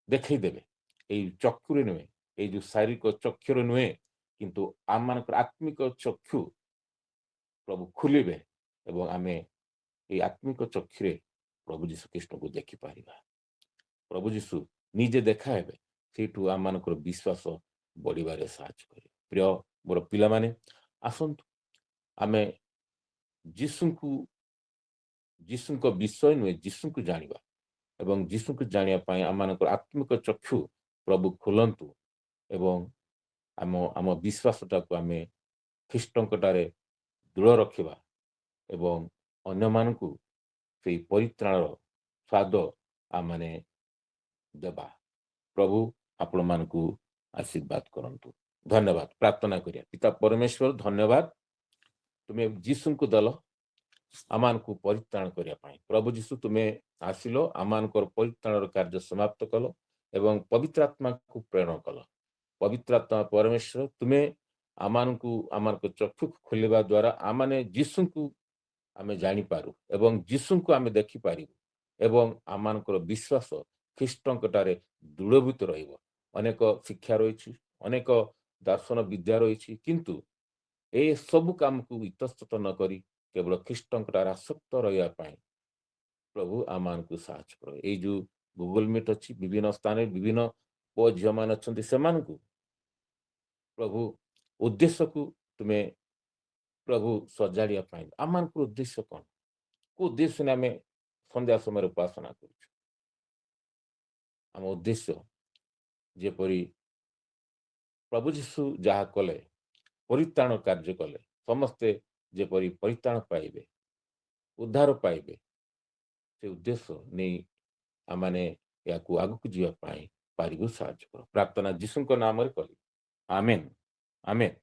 ଦେଖେଇଦେବେ। ଏଇ ଚକ୍ଷୁରେ ନୁହେଁ, ଏଇ ଯୋଉ ଶାରୀରିକ ଚକ୍ଷୁରେ ନୁହେଁ, କିନ୍ତୁ ଆମମାନଙ୍କର ଆତ୍ମିକ ଚକ୍ଷୁ ପ୍ରଭୁ ଖୋଲିବେ ଏବଂ ଆମେ ଏଇ ଆତ୍ମିକ ଚକ୍ଷୁରେ ପ୍ରଭୁ ଯୀଶୁ ଖ୍ରୀଷ୍ଟଙ୍କୁ ଦେଖିପାରିବା। ପ୍ରଭୁ ଯୀଶୁ ନିଜେ ଦେଖା ହେବେ, ସେଇଠୁ ଆମମାନଙ୍କର ବିଶ୍ୱାସ ବଢ଼ିବାରେ ସାହାଯ୍ୟ କରିବେ। ପ୍ରିୟ ମୋର ପିଲାମାନେ, ଆସନ୍ତୁ ଆମେ ଯୀଶୁଙ୍କ ବିଷୟ ନୁହେଁ ଯୀଶୁଙ୍କୁ ଜାଣିବା ଏବଂ ଯୀଶୁଙ୍କୁ ଜାଣିବା ପାଇଁ ଆମମାନଙ୍କର ଆତ୍ମିକ ଚକ୍ଷୁ ପ୍ରଭୁ ଖୋଲନ୍ତୁ ଏବଂ ଆମ ବିଶ୍ୱାସଟାକୁ ଆମେ ଖ୍ରୀଷ୍ଟଙ୍କଠାରେ ଦୃଢ଼ ରଖିବା ଏବଂ ଅନ୍ୟମାନଙ୍କୁ ସେଇ ପରିତ୍ରାଣର ସ୍ୱାଦ ଆମମାନେ ଦେବା। ପ୍ରଭୁ ଆପଣମାନଙ୍କୁ ଆଶୀର୍ବାଦ କରନ୍ତୁ। ଧନ୍ୟବାଦ। ପ୍ରାର୍ଥନା କରିବା। ପିତା ପରମେଶ୍ୱର, ଧନ୍ୟବାଦ ତୁମେ ଯୀଶୁଙ୍କୁ ଦେଲ ଆମମାନଙ୍କୁ ପରିତ୍ରାଣ କରିବା ପାଇଁ। ପ୍ରଭୁ ଯୀଶୁ ତୁମେ ଆସିଲ, ଆମମାନଙ୍କର ପରିତ୍ରାଣର କାର୍ଯ୍ୟ ସମାପ୍ତ କଲ ଏବଂ ପବିତ୍ର ଆତ୍ମାକୁ ପ୍ରେରଣ କଲ। ପବିତ୍ର ଆତ୍ମା ପରମେଶ୍ୱର, ତୁମେ ଆମମାନଙ୍କୁ ଆମମାନଙ୍କ ଚକ୍ଷୁକୁ ଖୋଲିବା ଦ୍ୱାରା ଆମମାନେ ଯୀଶୁଙ୍କୁ ଆମେ ଜାଣିପାରୁ ଏବଂ ଯୀଶୁଙ୍କୁ ଆମେ ଦେଖିପାରିବୁ ଏବଂ ଆମମାନଙ୍କର ବିଶ୍ୱାସ ଖ୍ରୀଷ୍ଟଙ୍କଠାରେ ଦୃଢ଼ଭୂତ ରହିବ। ଅନେକ ଶିକ୍ଷା ରହିଛି, ଅନେକ ଦର୍ଶନ ବିଦ୍ୟା ରହିଛି, କିନ୍ତୁ ଏ ସବୁ କାମକୁ ଇତସ୍ତତ ନ କରି କେବଳ ଖ୍ରୀଷ୍ଟଙ୍କଠାରେ ଆସକ୍ତ ରହିବା ପାଇଁ ପ୍ରଭୁ ଆମମାନଙ୍କୁ ସାହାଯ୍ୟ କର। ଏଇ ଯୋଉ ଗୁଗଲ ମିଟ୍ ଅଛି, ବିଭିନ୍ନ ସ୍ଥାନରେ ବିଭିନ୍ନ ପୁଅ ଝିଅମାନେ ଅଛନ୍ତି, ସେମାନଙ୍କୁ ପ୍ରଭୁ ଉଦ୍ଦେଶ୍ୟକୁ ତୁମେ ପ୍ରଭୁ ସଜାଡ଼ିବା ପାଇଁ ଆମମାନଙ୍କର ଉଦ୍ଦେଶ୍ୟ କ'ଣ? କୋଉ ଉଦ୍ଦେଶ୍ୟରେ ଆମେ ସନ୍ଧ୍ୟା ସମୟରେ ଉପାସନା କରୁଛୁ? ଆମ ଉଦ୍ଦେଶ୍ୟ ଯେପରି ପ୍ରଭୁ ଯୀଶୁ ଯାହା କଲେ, ପରିତ୍ରାଣ କାର୍ଯ୍ୟ କଲେ, ସମସ୍ତେ ଯେପରି ପରିତ୍ରାଣ ପାଇବେ, ଉଦ୍ଧାର ପାଇବେ, ସେ ଉଦ୍ଦେଶ୍ୟ ନେଇ ଆମମାନେ ଏହାକୁ ଆଗକୁ ଯିବା ପାଇଁ ପାରିବୁ। ସାହାଯ୍ୟ କର। ପ୍ରାର୍ଥନା ଯୀଶୁଙ୍କ ନାମରେ କଲି। ଆମେନ୍, ଆମେନ୍।